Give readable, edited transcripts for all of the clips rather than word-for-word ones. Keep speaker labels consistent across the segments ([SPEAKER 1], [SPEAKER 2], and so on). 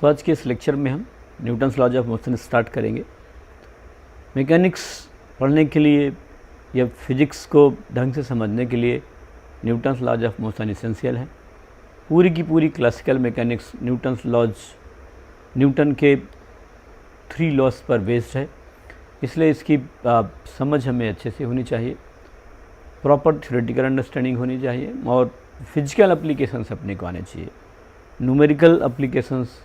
[SPEAKER 1] सो आज के इस लेक्चर में हम Newton's laws of motion start करेंगे। मैकेनिक्स पढ़ने के लिए या फिजिक्स को ढंग से समझने के लिए Newton's laws of motion essential है। पूरी की पूरी classical mechanics Newton's laws, Newton के 3 लॉज पर बेस्ड है, इसलिए इसकी समझ हमें अच्छे से होनी चाहिए, प्रॉपर थ्योरेटिकल अंडरस्टैंडिंग होनी चाहिए और फिजिकल एप्लीकेशंस अपने को आने चाहिए। न्यूमेरिकल एप्लीकेशंस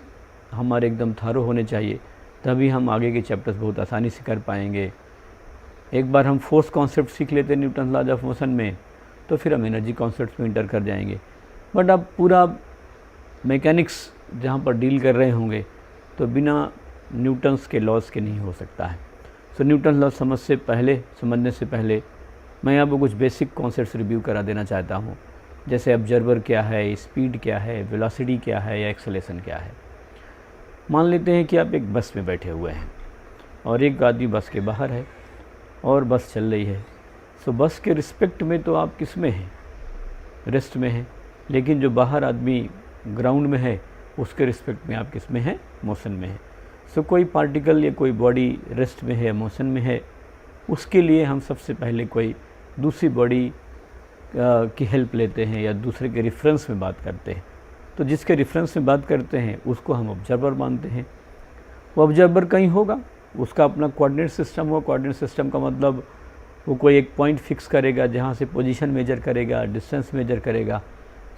[SPEAKER 1] हमारे एकदम थारो होने चाहिए, तभी हम आगे के चैप्टर्स बहुत आसानी से कर पाएंगे। एक बार हम फोर्स कॉन्सेप्ट सीख लेते हैं न्यूटन लॉज ऑफ मोशन में, तो फिर हम एनर्जी कॉन्सेप्ट में इंटर कर जाएंगे। बट अब पूरा मैकेनिक्स जहाँ पर डील कर रहे होंगे तो बिना न्यूटन्स के लॉज के नहीं हो सकता है। सो न्यूटन लॉज समझने से पहले मैं आपको कुछ बेसिक कॉन्सेप्ट्स रिव्यू करा देना चाहता हूँ, जैसे ऑब्जर्वर क्या है, स्पीड क्या है, वेलोसिटी क्या है या एक्सेलेरेशन क्या है। मान लेते हैं कि आप एक बस में बैठे हुए हैं और एक आदमी बस के बाहर है और बस चल रही है। सो बस के रिस्पेक्ट में तो आप किस में हैं, रेस्ट में हैं, लेकिन जो बाहर आदमी ग्राउंड में है उसके रिस्पेक्ट में आप किस में हैं, मोशन में हैं। सो कोई पार्टिकल या कोई बॉडी रेस्ट में है, मोशन में है, उसके लिए हम सबसे पहले कोई दूसरी बॉडी की हेल्प लेते हैं या दूसरे के रेफरेंस में बात करते हैं। तो जिसके रेफरेंस में बात करते हैं उसको हम ऑब्जर्वर मानते हैं। वो ऑब्जर्वर कहीं होगा, उसका अपना कोऑर्डिनेट सिस्टम हो। कोऑर्डिनेट सिस्टम का मतलब वो कोई एक पॉइंट फिक्स करेगा जहाँ से पोजीशन मेजर करेगा, डिस्टेंस मेजर करेगा।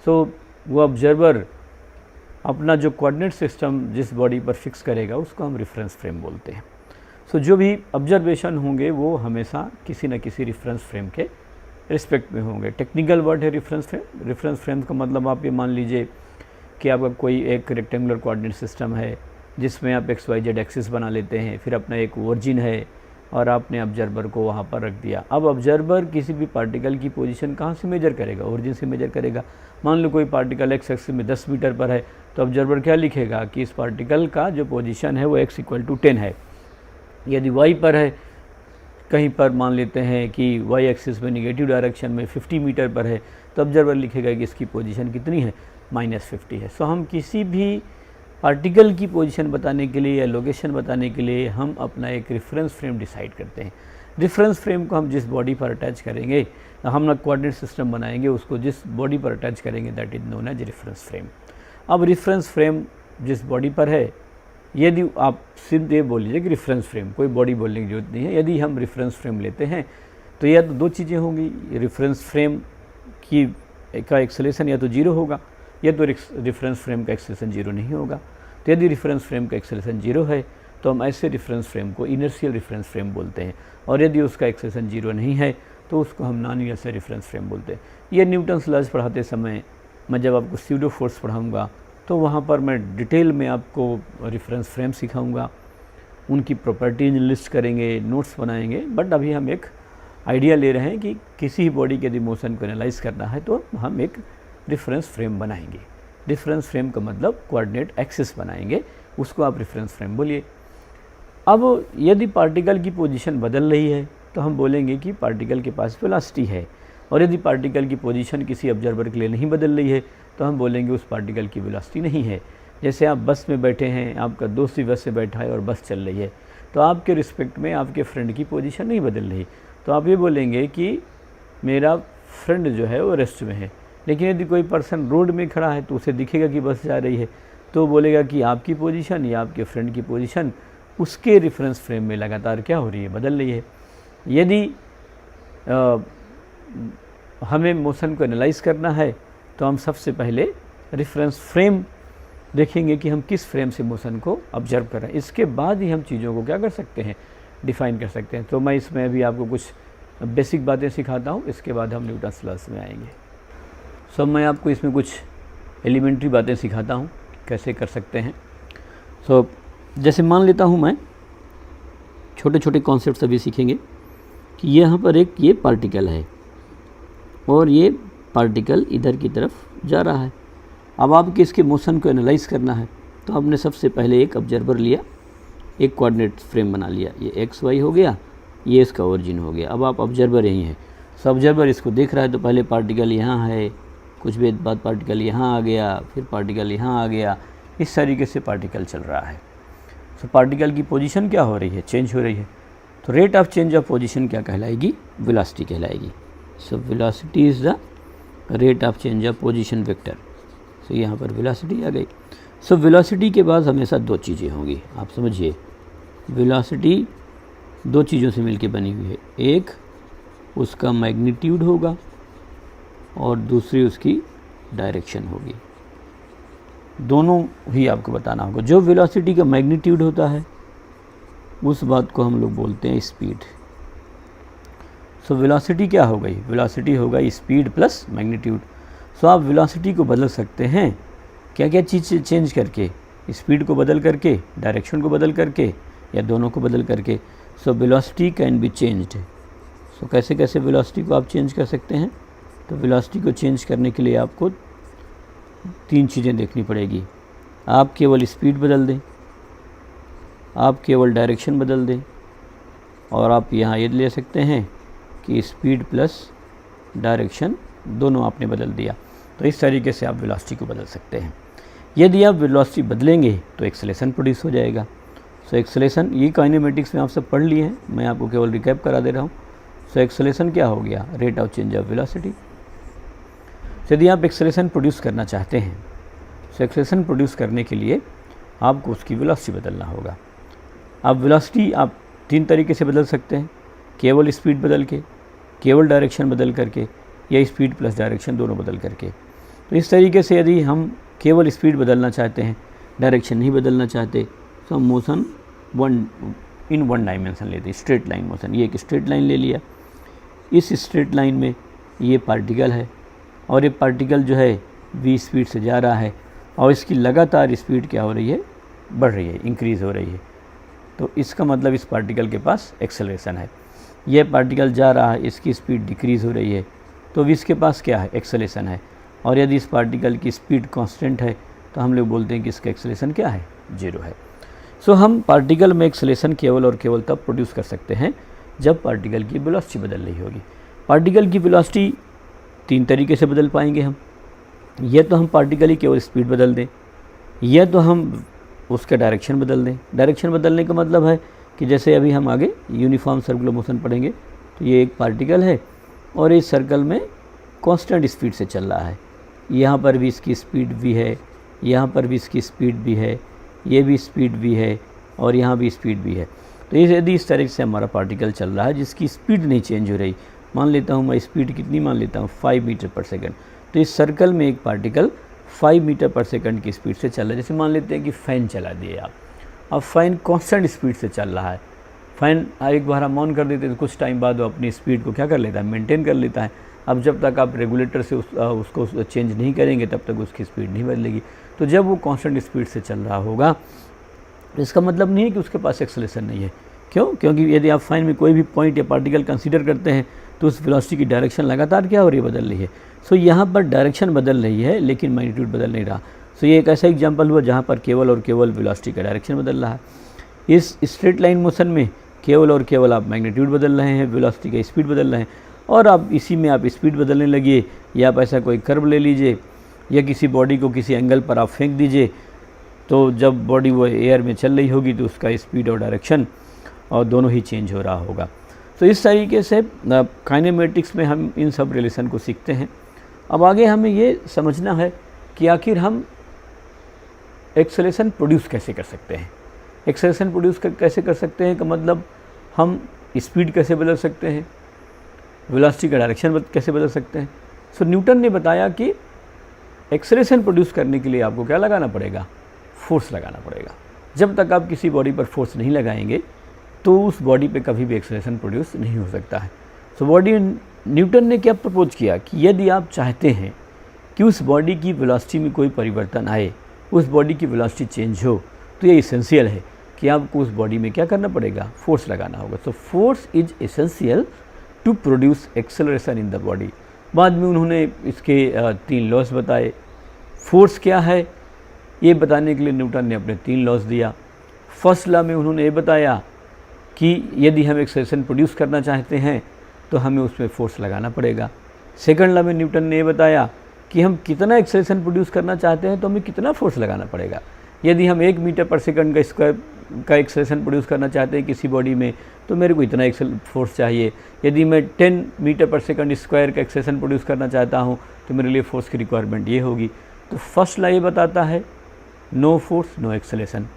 [SPEAKER 1] सो वो ऑब्जर्वर अपना जो कोऑर्डिनेट सिस्टम जिस बॉडी पर फिक्स करेगा उसको हम रेफरेंस फ्रेम बोलते हैं। सो जो भी ऑब्जर्वेशन होंगे वो हमेशा किसी न किसी रेफरेंस फ्रेम के रिस्पेक्ट में होंगे। टेक्निकल वर्ड है रेफरेंस फ्रेम। रेफरेंस फ्रेम का मतलब आप ये मान लीजिए कि आपका कोई एक रेक्टेंगुलर कोऑर्डिनेट सिस्टम है जिसमें आप XYZ एक्सिस बना लेते हैं, फिर अपना एक ओरिजिन है और आपने ऑब्जर्वर को वहाँ पर रख दिया। अब ऑब्जर्वर किसी भी पार्टिकल की पोजीशन कहाँ से मेजर करेगा, ओरिजिन से मेजर करेगा। मान लो कोई पार्टिकल x एक्सिस में 10 मीटर पर है, तो ऑब्जर्वर क्या लिखेगा कि इस पार्टिकल का जो पोजीशन है वो x = 10 है। यदि y पर है, कहीं पर मान लेते हैं कि y एक्सिस में नेगेटिव डायरेक्शन में 50 मीटर पर है, तो ऑब्जर्वर लिखेगा कि इसकी पोजीशन कितनी है, -50 है। सो हम किसी भी पार्टिकल की पोजीशन बताने के लिए या लोकेशन बताने के लिए हम अपना एक रेफरेंस फ्रेम डिसाइड करते हैं। रेफरेंस फ्रेम को हम जिस बॉडी पर अटैच करेंगे, हम ना कोऑर्डिनेट सिस्टम बनाएंगे, उसको जिस बॉडी पर अटैच करेंगे that is known as reference frame. अब रेफरेंस फ्रेम जिस बॉडी पर है, यदि आप सीधे बोल लीजिए कि रेफरेंस फ्रेम, कोई बॉडी बोलने की जरूरत नहीं है। यदि हम रेफरेंस फ्रेम लेते हैं तो या तो 2 चीज़ें होंगी, रेफरेंस फ्रेम की का एक्सेलेरेशन या तो 0 होगा या तो रेफरेंस फ्रेम का एक्सेलेरेशन 0 नहीं होगा। तो यदि रेफरेंस फ्रेम का एक्सेलेरेशन 0 है तो हम ऐसे रेफरेंस फ्रेम को इनर्शियल रेफरेंस फ्रेम बोलते हैं, और यदि उसका एक्सेलेरेशन 0 नहीं है तो उसको हम नॉन इनर्शियल रेफरेंस फ्रेम बोलते हैं। ये न्यूटन्स लॉज पढ़ाते समय मैं जब आपको स्यूडो फोर्स पढ़ाऊँगा तो वहाँ पर मैं डिटेल में आपको रेफरेंस फ्रेम सिखाऊंगा, उनकी प्रॉपर्टीज लिस्ट करेंगे, नोट्स बनाएंगे। बट अभी हम एक आइडिया ले रहे हैं कि किसी बॉडी के यदि मोशन को एनालाइज करना है तो हम एक रेफरेंस फ्रेम बनाएंगे। रेफरेंस फ्रेम का मतलब कोऑर्डिनेट एक्सिस बनाएंगे, उसको आप रेफरेंस फ्रेम बोलिए। अब यदि पार्टिकल की पोजीशन बदल रही है तो हम बोलेंगे कि पार्टिकल के पास वेलोसिटी है, और यदि पार्टिकल की पोजीशन किसी ऑब्जर्वर के लिए नहीं बदल रही है तो हम बोलेंगे उस पार्टिकल की वेलोसिटी नहीं है। जैसे आप बस में बैठे हैं, आपका दोस्त भी बस से बैठा है और बस चल रही है, तो आपके रिस्पेक्ट में आपके फ्रेंड की पोजीशन नहीं बदल रही, तो आप ये बोलेंगे कि मेरा फ्रेंड जो है वो रेस्ट में है। लेकिन यदि कोई पर्सन रोड में खड़ा है तो उसे दिखेगा कि बस जा रही है, तो बोलेगा कि आपकी पोजीशन या आपके फ्रेंड की पोजीशन उसके रेफरेंस फ्रेम में लगातार क्या हो रही है, बदल रही है। यदि हमें मोशन को एनालाइज करना है तो हम सबसे पहले रेफरेंस फ्रेम देखेंगे कि हम किस फ्रेम से मोशन को ऑब्जर्व कर रहे हैं। इसके बाद ही हम चीज़ों को क्या कर सकते हैं, डिफ़ाइन कर सकते हैं। तो मैं इसमें अभी आपको कुछ बेसिक बातें सिखाता हूँ, इसके बाद हम न्यूटन्स लॉज में आएंगे। सो मैं आपको इसमें कुछ एलिमेंट्री बातें सिखाता हूँ कैसे कर सकते हैं। सो जैसे मान लेता हूँ मैं, छोटे छोटे कॉन्सेप्ट अभी सीखेंगे कि यहाँ पर एक ये पार्टिकल है और ये पार्टिकल इधर की तरफ जा रहा है। अब आपके इसके मोशन को एनालाइज करना है तो आपने सबसे पहले एक ऑब्जर्वर लिया, एक कोऑर्डिनेट फ्रेम बना लिया, ये XY हो गया, ये इसका ओरिजिन हो गया। अब आप ऑब्जर्वर यही है, सब ऑब्जर्वर इसको देख रहा है, तो पहले पार्टिकल यहाँ है, कुछ देर बाद पार्टिकल यहाँ आ गया, फिर पार्टिकल यहाँ आ गया, इस तरीके से पार्टिकल चल रहा है। सो पार्टिकल की पोजीशन क्या हो रही है, चेंज हो रही है। तो rate of change of position क्या कहलाएगी, वेलोसिटी कहलाएगी। So velocity is the rate of change of position vector. So यहाँ पर वेलोसिटी आ गई। सो वेलोसिटी के बाद हमेशा दो चीज़ें होंगी, आप समझिए। वेलोसिटी दो चीज़ों से मिलकर बनी हुई है, एक उसका मैग्नीट्यूड होगा और दूसरी उसकी डायरेक्शन होगी। दोनों ही आपको बताना होगा। जो वेलोसिटी का मैग्नीट्यूड होता है उस बात को हम लोग बोलते हैं स्पीड। सो वेलोसिटी क्या हो गई, वेलोसिटी होगा स्पीड प्लस मैग्नीट्यूड। सो आप वेलोसिटी को बदल सकते हैं क्या क्या चीज़ चेंज करके, स्पीड को बदल करके, डायरेक्शन को बदल करके, या दोनों को बदल करके। So velocity can be changed. So कैसे कैसे वेलोसिटी को आप चेंज कर सकते हैं, तो वेलोसिटी को चेंज करने के लिए आपको तीन चीज़ें देखनी पड़ेगी। आप केवल स्पीड बदल दें, आप केवल डायरेक्शन बदल दें, और आप यहाँ ये ले सकते हैं कि स्पीड प्लस डायरेक्शन दोनों आपने बदल दिया। तो इस तरीके से आप वेलोसिटी को बदल सकते हैं। यदि आप वेलोसिटी बदलेंगे तो एक्सेलेरेशन प्रोड्यूस हो जाएगा। सो एक्सेलेरेशन, ये काइनेमेटिक्स में आप सब पढ़ लिए हैं, मैं आपको केवल रिकैप करा दे रहा हूँ। सो एक्सेलेरेशन क्या हो गया, rate of change of velocity. यदि आप एक्सेलेरेशन प्रोड्यूस करना चाहते हैं, सो एक्सेलेरेशन प्रोड्यूस करने के लिए आपको उसकी वेलोसिटी बदलना होगा। अब वेलोसिटी आप तीन तरीके से बदल सकते हैं, केवल स्पीड बदल के, केवल डायरेक्शन बदल करके, या स्पीड प्लस डायरेक्शन दोनों बदल करके। तो इस तरीके से यदि हम केवल स्पीड बदलना चाहते हैं, डायरेक्शन नहीं बदलना चाहते, तो हम मोशन इन वन डायमेंशन लेते हैं, स्ट्रेट लाइन मोशन। ये एक स्ट्रेट लाइन ले लिया, इस स्ट्रेट लाइन में ये पार्टिकल है और ये पार्टिकल जो है v स्पीड से जा रहा है और इसकी लगातार स्पीड क्या हो रही है, बढ़ रही है, इंक्रीज़ हो रही है। तो इसका मतलब इस पार्टिकल के पास एक्सेलरेशन है। ये पार्टिकल जा रहा है, इसकी स्पीड डिक्रीज़ हो रही है, तो इसके पास क्या है, एक्सेलरेशन है। और यदि इस पार्टिकल की स्पीड कांस्टेंट है तो हम लोग बोलते हैं कि इसका एक्सेलरेशन क्या है, 0 है। सो हम पार्टिकल में एक्सेलरेशन केवल और केवल तब प्रोड्यूस कर सकते हैं जब पार्टिकल की वेलोसिटी बदल रही होगी। पार्टिकल की वेलोसिटी तीन तरीके से बदल पाएंगे हम, या तो हम पार्टिकल की केवल स्पीड बदल दें, या तो हम उसका डायरेक्शन बदल दें। डायरेक्शन बदलने का मतलब है कि जैसे अभी हम आगे यूनिफॉर्म सर्कुलर मोशन पढ़ेंगे, तो ये एक पार्टिकल है और इस सर्कल में कांस्टेंट स्पीड से चल रहा है। यहाँ पर भी इसकी स्पीड भी है, यहाँ पर भी इसकी स्पीड भी है, ये भी स्पीड भी है और यहाँ भी स्पीड भी है। तो यदि इस तरीके से हमारा पार्टिकल चल रहा है जिसकी स्पीड नहीं चेंज हो रही, मान लेता हूँ मैं स्पीड कितनी मान लेता हूँ 5 मीटर पर सेकंड, तो इस सर्कल में एक पार्टिकल 5 मीटर पर सेकंड की स्पीड से चल रहा है। जैसे मान लेते हैं कि फ़ैन चला दिए आप, अब फ़ैन कांस्टेंट स्पीड से चल रहा है। फ़ैन एक बार हम ऑन कर देते हैं तो कुछ टाइम बाद वो अपनी स्पीड को क्या कर लेता है, मेंटेन कर लेता है। अब जब तक आप रेगुलेटर से उसको चेंज नहीं करेंगे तब तक उसकी स्पीड नहीं बदलेगी। तो जब वो कांस्टेंट स्पीड से चल रहा होगा, इसका मतलब नहीं है कि उसके पास एक्सेलरेशन नहीं है। क्यों? क्योंकि यदि आप फ़ैन में कोई भी पॉइंट या पार्टिकल कंसीडर करते हैं तो उस वेलोसिटी की डायरेक्शन लगातार क्या हो रही है, बदल रही है। सो यहाँ पर डायरेक्शन बदल रही है लेकिन मैग्नीट्यूड बदल नहीं रहा। सो ये एक ऐसा एग्जांपल हुआ जहाँ पर केवल और केवल वेलोसिटी का डायरेक्शन बदल रहा है। इस स्ट्रेट लाइन मोशन में केवल और केवल आप मैग्नीट्यूड बदल रहे हैं, वेलोसिटी का स्पीड बदल रहे हैं। और आप इसी में आप स्पीड बदलने लगिए, या आप ऐसा कोई कर्व ले लीजिए, या किसी बॉडी को किसी एंगल पर आप फेंक दीजिए, तो जब बॉडी वो एयर में चल रही होगी तो उसका स्पीड और डायरेक्शन और दोनों ही चेंज हो रहा होगा। तो इस तरीके से काइनेमेटिक्स में हम इन सब रिलेशन को सीखते हैं। अब आगे हमें ये समझना है कि आखिर हम एक्सेलरेशन प्रोड्यूस कैसे कर सकते हैं। एक्सेलरेशन प्रोड्यूस कैसे कर सकते हैं का मतलब हम स्पीड कैसे बदल सकते हैं, वेलोसिटी का डायरेक्शन कैसे बदल सकते हैं। सो न्यूटन ने बताया कि एक्सेलरेशन प्रोड्यूस करने के लिए आपको क्या लगाना पड़ेगा, फोर्स लगाना पड़ेगा। जब तक आप किसी बॉडी पर फोर्स नहीं लगाएंगे तो उस बॉडी पे कभी भी एक्सेलरेशन प्रोड्यूस नहीं हो सकता है। सो न्यूटन ने क्या प्रपोज किया कि यदि आप चाहते हैं कि उस बॉडी की वेलोसिटी में कोई परिवर्तन आए, उस बॉडी की वेलोसिटी चेंज हो, तो ये इसेंशियल है कि आपको उस बॉडी में क्या करना पड़ेगा, फोर्स लगाना होगा। So force is essential to produce acceleration in the body. बाद में उन्होंने इसके 3 लॉज बताए। फोर्स क्या है ये बताने के लिए न्यूटन ने अपने 3 लॉज दिया। फर्स्ट लॉ में उन्होंने ये बताया कि यदि हम एक्सेलरेशन प्रोड्यूस करना चाहते हैं तो हमें उसमें फोर्स लगाना पड़ेगा। सेकंड लॉ में न्यूटन ने ये बताया कि हम कितना एक्सेलरेशन प्रोड्यूस करना चाहते हैं तो हमें कितना फोर्स लगाना पड़ेगा। यदि हम 1 मीटर पर सेकंड का स्क्वायर का एक्सेलरेशन प्रोड्यूस करना चाहते हैं किसी बॉडी में, तो मेरे को इतना एक्सेल फोर्स चाहिए। यदि मैं 10 मीटर पर सेकंड स्क्वायर का एक्सेलरेशन प्रोड्यूस करना चाहता हूँ तो मेरे लिए फोर्स की रिक्वायरमेंट ये होगी। तो फर्स्ट लॉ ये बताता है नो फोर्स नो एक्सेलरेशन।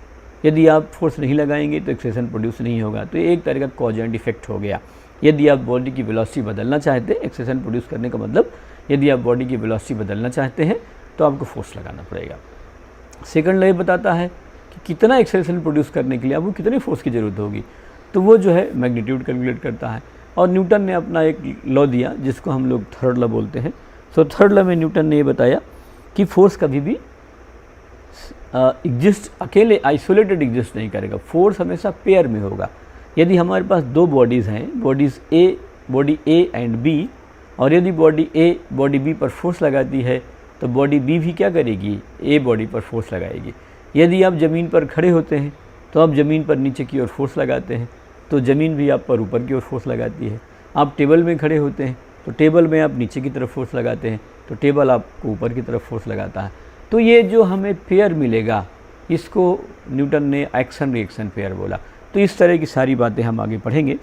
[SPEAKER 1] यदि आप फोर्स नहीं लगाएंगे तो एक्सेलरेशन प्रोड्यूस नहीं होगा। तो ये एक तरह का कॉज एंड इफेक्ट हो गया। यदि आप बॉडी की वेलोसिटी बदलना चाहते हैं, एक्सेलरेशन प्रोड्यूस करने का मतलब यदि आप बॉडी की वेलोसिटी बदलना चाहते हैं तो आपको फोर्स लगाना पड़ेगा। सेकंड लॉ ये बताता है कि कितना एक्सेलरेशन प्रोड्यूस करने के लिए आपको कितनी फोर्स की ज़रूरत होगी, तो वो जो है मैग्नीट्यूड कैलकुलेट करता है। और न्यूटन ने अपना एक लॉ दिया जिसको हम लोग थर्ड लॉ बोलते हैं। सो थर्ड लॉ में न्यूटन ने ये बताया कि फोर्स कभी भी एग्जिस्ट अकेले आइसोलेटेड एग्जिस्ट नहीं करेगा, फोर्स हमेशा पेयर में होगा। यदि हमारे पास दो बॉडीज़ हैं, बॉडी ए एंड बी, और यदि बॉडी ए बॉडी बी पर फोर्स लगाती है तो बॉडी बी भी क्या करेगी, ए बॉडी पर फोर्स लगाएगी। यदि आप ज़मीन पर खड़े होते हैं तो आप ज़मीन पर नीचे की ओर फोर्स लगाते हैं तो ज़मीन भी आप पर ऊपर की ओर फोर्स लगाती है। आप टेबल में खड़े होते हैं तो टेबल में आप नीचे की तरफ फोर्स लगाते हैं तो टेबल आपको ऊपर की तरफ फोर्स लगाता है। तो ये जो हमें पेयर मिलेगा इसको न्यूटन ने एक्शन रिएक्शन पेयर बोला। तो इस तरह की सारी बातें हम आगे पढ़ेंगे।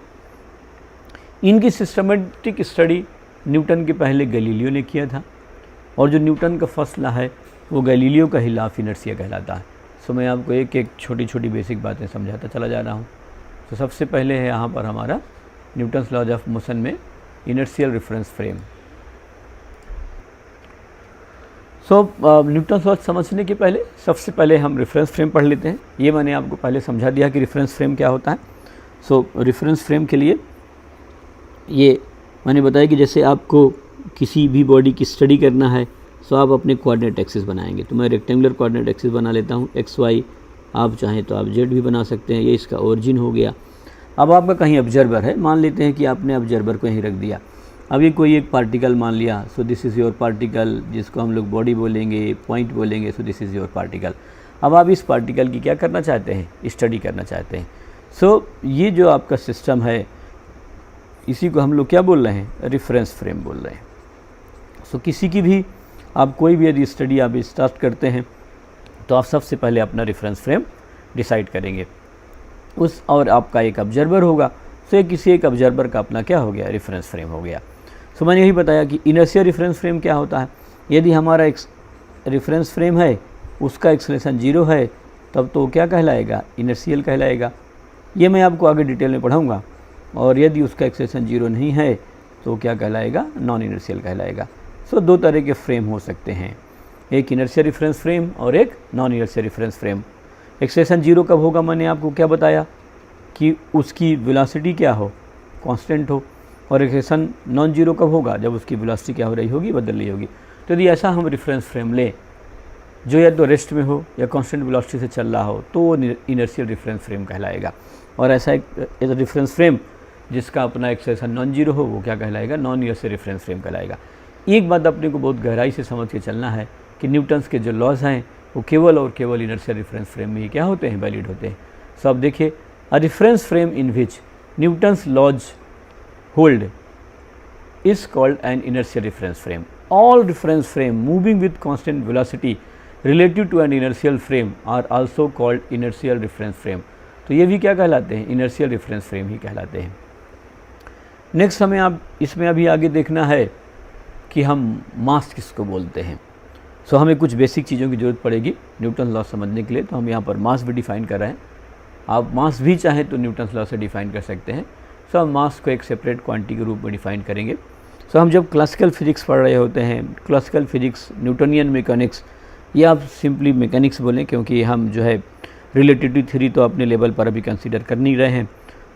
[SPEAKER 1] इनकी सिस्टमेटिक स्टडी न्यूटन के पहले गैलीलियो ने किया था, और जो न्यूटन का फर्स्ट लॉ है वो गैलीलियो का ही लॉ ऑफ इनर्शिया कहलाता है। सो मैं आपको एक एक छोटी छोटी बेसिक बातें समझाता चला जा रहा हूँ। तो सबसे पहले है यहाँ पर हमारा न्यूटन्स लॉज ऑफ मोशन में इनर्शियल रेफरेंस फ्रेम। सो न्यूटन्स लॉज समझने के पहले सबसे पहले हम रेफरेंस फ्रेम पढ़ लेते हैं। ये मैंने आपको पहले समझा दिया कि रेफरेंस फ्रेम क्या होता है। सो रेफरेंस फ्रेम के लिए ये मैंने बताया कि जैसे आपको किसी भी बॉडी की स्टडी करना है तो आप अपने कोऑर्डिनेट एक्सिस बनाएंगे। तो मैं रेक्टेंगुलर कोऑर्डिनेट एक्सिस बना लेता हूँ, एक्स वाई, आप चाहें तो आप जेड भी बना सकते हैं। ये इसका ओरिजिन हो गया। अब आपका कहीं ऑब्जर्वर है, मान लेते हैं कि आपने ऑब्जर्वर को यहीं रख दिया। अब ये कोई एक पार्टिकल मान लिया, so this is your particle, जिसको हम लोग बॉडी बोलेंगे, पॉइंट बोलेंगे, so this is your particle. अब आप इस पार्टिकल की क्या करना चाहते हैं, स्टडी करना चाहते हैं। सो ये जो आपका सिस्टम है इसी को हम लोग क्या बोल रहे हैं, रेफरेंस फ्रेम बोल रहे हैं। सो किसी की भी आप कोई भी यदि स्टडी आप स्टार्ट करते हैं तो आप सबसे पहले अपना रेफरेंस फ्रेम डिसाइड करेंगे उस, और आपका एक ऑब्जर्वर होगा। सो किसी एक ऑब्जर्वर का अपना क्या हो गया, रेफरेंस फ्रेम हो गया। सो मैंने यही बताया कि इनर्शियल रेफरेंस फ्रेम क्या होता है। यदि हमारा एक रेफरेंस फ्रेम है उसका एक्सेलरेशन 0 है तब तो क्या कहलाएगा, इनर्शियल कहलाएगा। ये मैं आपको आगे डिटेल में पढ़ाऊँगा। और यदि उसका एक्सेलरेशन 0 नहीं है तो क्या कहलाएगा, नॉन इनर्शियल कहलाएगा। सो दो तरह के फ्रेम हो सकते हैं, एक इनर्शियल रेफरेंस फ्रेम और एक non inertial reference frame. Acceleration 0 कब होगा, मैंने आपको क्या बताया कि उसकी वेलोसिटी क्या हो, कांस्टेंट हो। और एक्सेलरेशन नॉन जीरो कब होगा, जब उसकी वेलोसिटी क्या हो रही होगी, बदल रही होगी। तो यदि ऐसा हम रेफरेंस फ्रेम लें जो या तो रेस्ट में हो या कांस्टेंट वेलोसिटी से चल रहा हो तो वो इनर्शियल रेफरेंस फ्रेम कहलाएगा। और ऐसा एक रेफरेंस फ्रेम जिसका अपना एक्सेलरेशन नॉन जीरो हो वो क्या कहलाएगा, नॉन इनर्शियल रेफरेंस फ्रेम कहलाएगा। एक बात अपने को बहुत गहराई से समझ के चलना है कि न्यूटन्स के जो लॉज हैं वो केवल और केवल इनर्शियल रेफरेंस फ्रेम में ही क्या होते हैं, वैलिड होते हैं। सो अब देखिए, a reference frame in which Newton's laws hold is called an inertial reference frame. All reference frame moving with constant velocity relative to an inertial frame are also called inertial reference frame. तो ये भी क्या कहलाते हैं, inertial reference frame ही कहलाते हैं। Next हमें आप इसमें अभी आगे देखना है कि हम मास किसको बोलते हैं। सो हमें कुछ बेसिक चीज़ों की ज़रूरत पड़ेगी न्यूटन लॉ समझने के लिए। तो हम यहाँ पर मास भी डिफाइन कर रहे हैं। आप मास भी चाहें तो न्यूटन लॉ से डिफाइन कर सकते हैं। सो हम मास को एक सेपरेट क्वांटिटी के रूप में डिफाइन करेंगे। सो हम जब क्लासिकल फिजिक्स पढ़ रहे होते हैं, क्लासिकल फिजिक्स, न्यूटनियन मैकेनिक्स, या आप सिंपली मैकेनिक्स बोलें क्योंकि हम जो है रिलेटिविटी थ्योरी तो अपने लेवल पर अभी कंसीडर कर नहीं रहे हैं।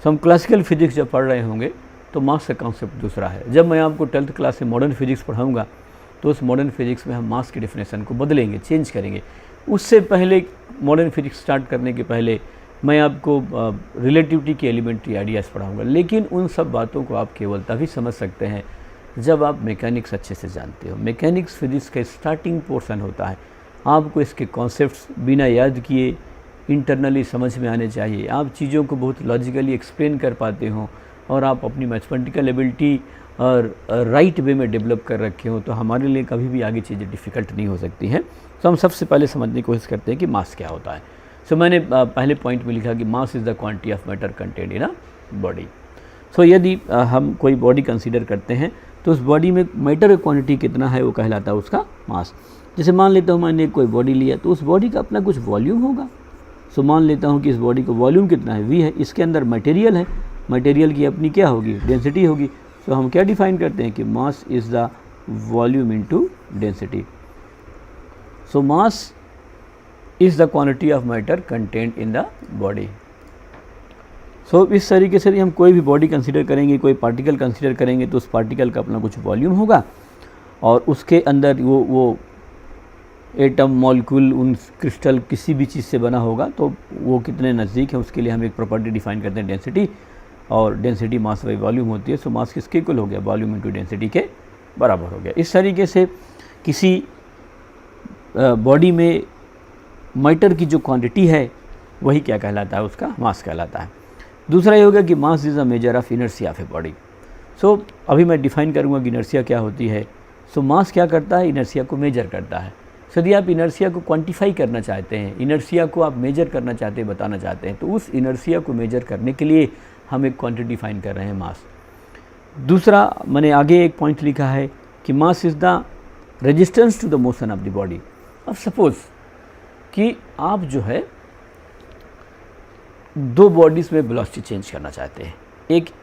[SPEAKER 1] सो हम क्लासिकल फिजिक्स जब पढ़ रहे होंगे तो मास का कॉन्सेप्ट दूसरा है। जब मैं आपको 12th क्लास से मॉडर्न फिजिक्स पढ़ाऊँगा तो उस मॉडर्न फिजिक्स में हम मास की डेफिनेशन को बदलेंगे, चेंज करेंगे। उससे पहले मॉडर्न फिजिक्स स्टार्ट करने के पहले मैं आपको रिलेटिविटी के एलिमेंट्री आइडियाज़ पढ़ाऊँगा। लेकिन उन सब बातों को आप केवल तभी समझ सकते हैं जब आप मैकेनिक्स अच्छे से जानते हो। मैकेनिक्स फिजिक्स का स्टार्टिंग पोर्शन होता है। आपको इसके कॉन्सेप्ट्स बिना याद किए इंटरनली समझ में आने चाहिए। आप चीज़ों को बहुत लॉजिकली एक्सप्लेन कर पाते हो और आप अपनी मैथमेटिकल एबिलिटी और राइट वे में डेवलप कर रखे हों तो हमारे लिए कभी भी आगे चीज़ें डिफ़िकल्ट नहीं हो सकती हैं। तो हम सबसे पहले समझने की कोशिश करते हैं कि मास क्या होता है। सो मैंने पहले पॉइंट में लिखा कि mass is the quantity of matter content in a body. So यदि हम कोई बॉडी कंसीडर करते हैं तो उस बॉडी में मैटर क्वांटिटी कितना है वो कहलाता है उसका मास। जैसे मान लेता हूँ मैंने कोई बॉडी लिया तो उस बॉडी का अपना कुछ वॉल्यूम होगा। सो मान लेता हूँ कि इस बॉडी का वॉल्यूम कितना है, v है, इसके अंदर मटेरियल है, मटेरियल की अपनी क्या होगी, डेंसिटी होगी। सो हम क्या डिफाइन करते हैं कि mass is the volume into density. So mass is the quantity of matter content in the body. So इस तरीके से हम कोई भी बॉडी कंसीडर करेंगे, कोई पार्टिकल कंसीडर करेंगे तो उस पार्टिकल का अपना कुछ वॉल्यूम होगा और उसके अंदर वो एटम, मॉलिक्यूल, उन क्रिस्टल किसी भी चीज़ से बना होगा तो वो कितने नज़दीक है उसके लिए हम एक प्रॉपर्टी डिफाइन करते हैं डेंसिटी, और डेंसिटी मास बाई वॉल्यूम होती है। सो मास किसके इक्वल हो गया, वॉल्यूम इनटू डेंसिटी के बराबर हो गया। इस तरीके से किसी बॉडी में मैटर की जो क्वांटिटी है वही क्या कहलाता है, उसका मास कहलाता है। दूसरा ये होगा कि mass is a measure of inertia of a body. So अभी मैं डिफाइन करूँगा कि इनर्शिया क्या होती है। सो मास क्या करता है, इनर्शिया को मेजर करता है। सो यदि आप इनर्शिया को क्वांटिफाई करना चाहते हैं, इनर्शिया को आप मेजर करना चाहते हैं, बताना चाहते हैं, तो उस इनर्शिया को मेजर करने के लिए हम एक क्वांटिटी डिफाइन कर रहे हैं, मास। दूसरा मैंने आगे एक पॉइंट लिखा है कि mass is the resistance to the motion of the body. अब सपोज़ कि आप जो है दो बॉडीज़ में वेलोसिटी चेंज करना चाहते हैं।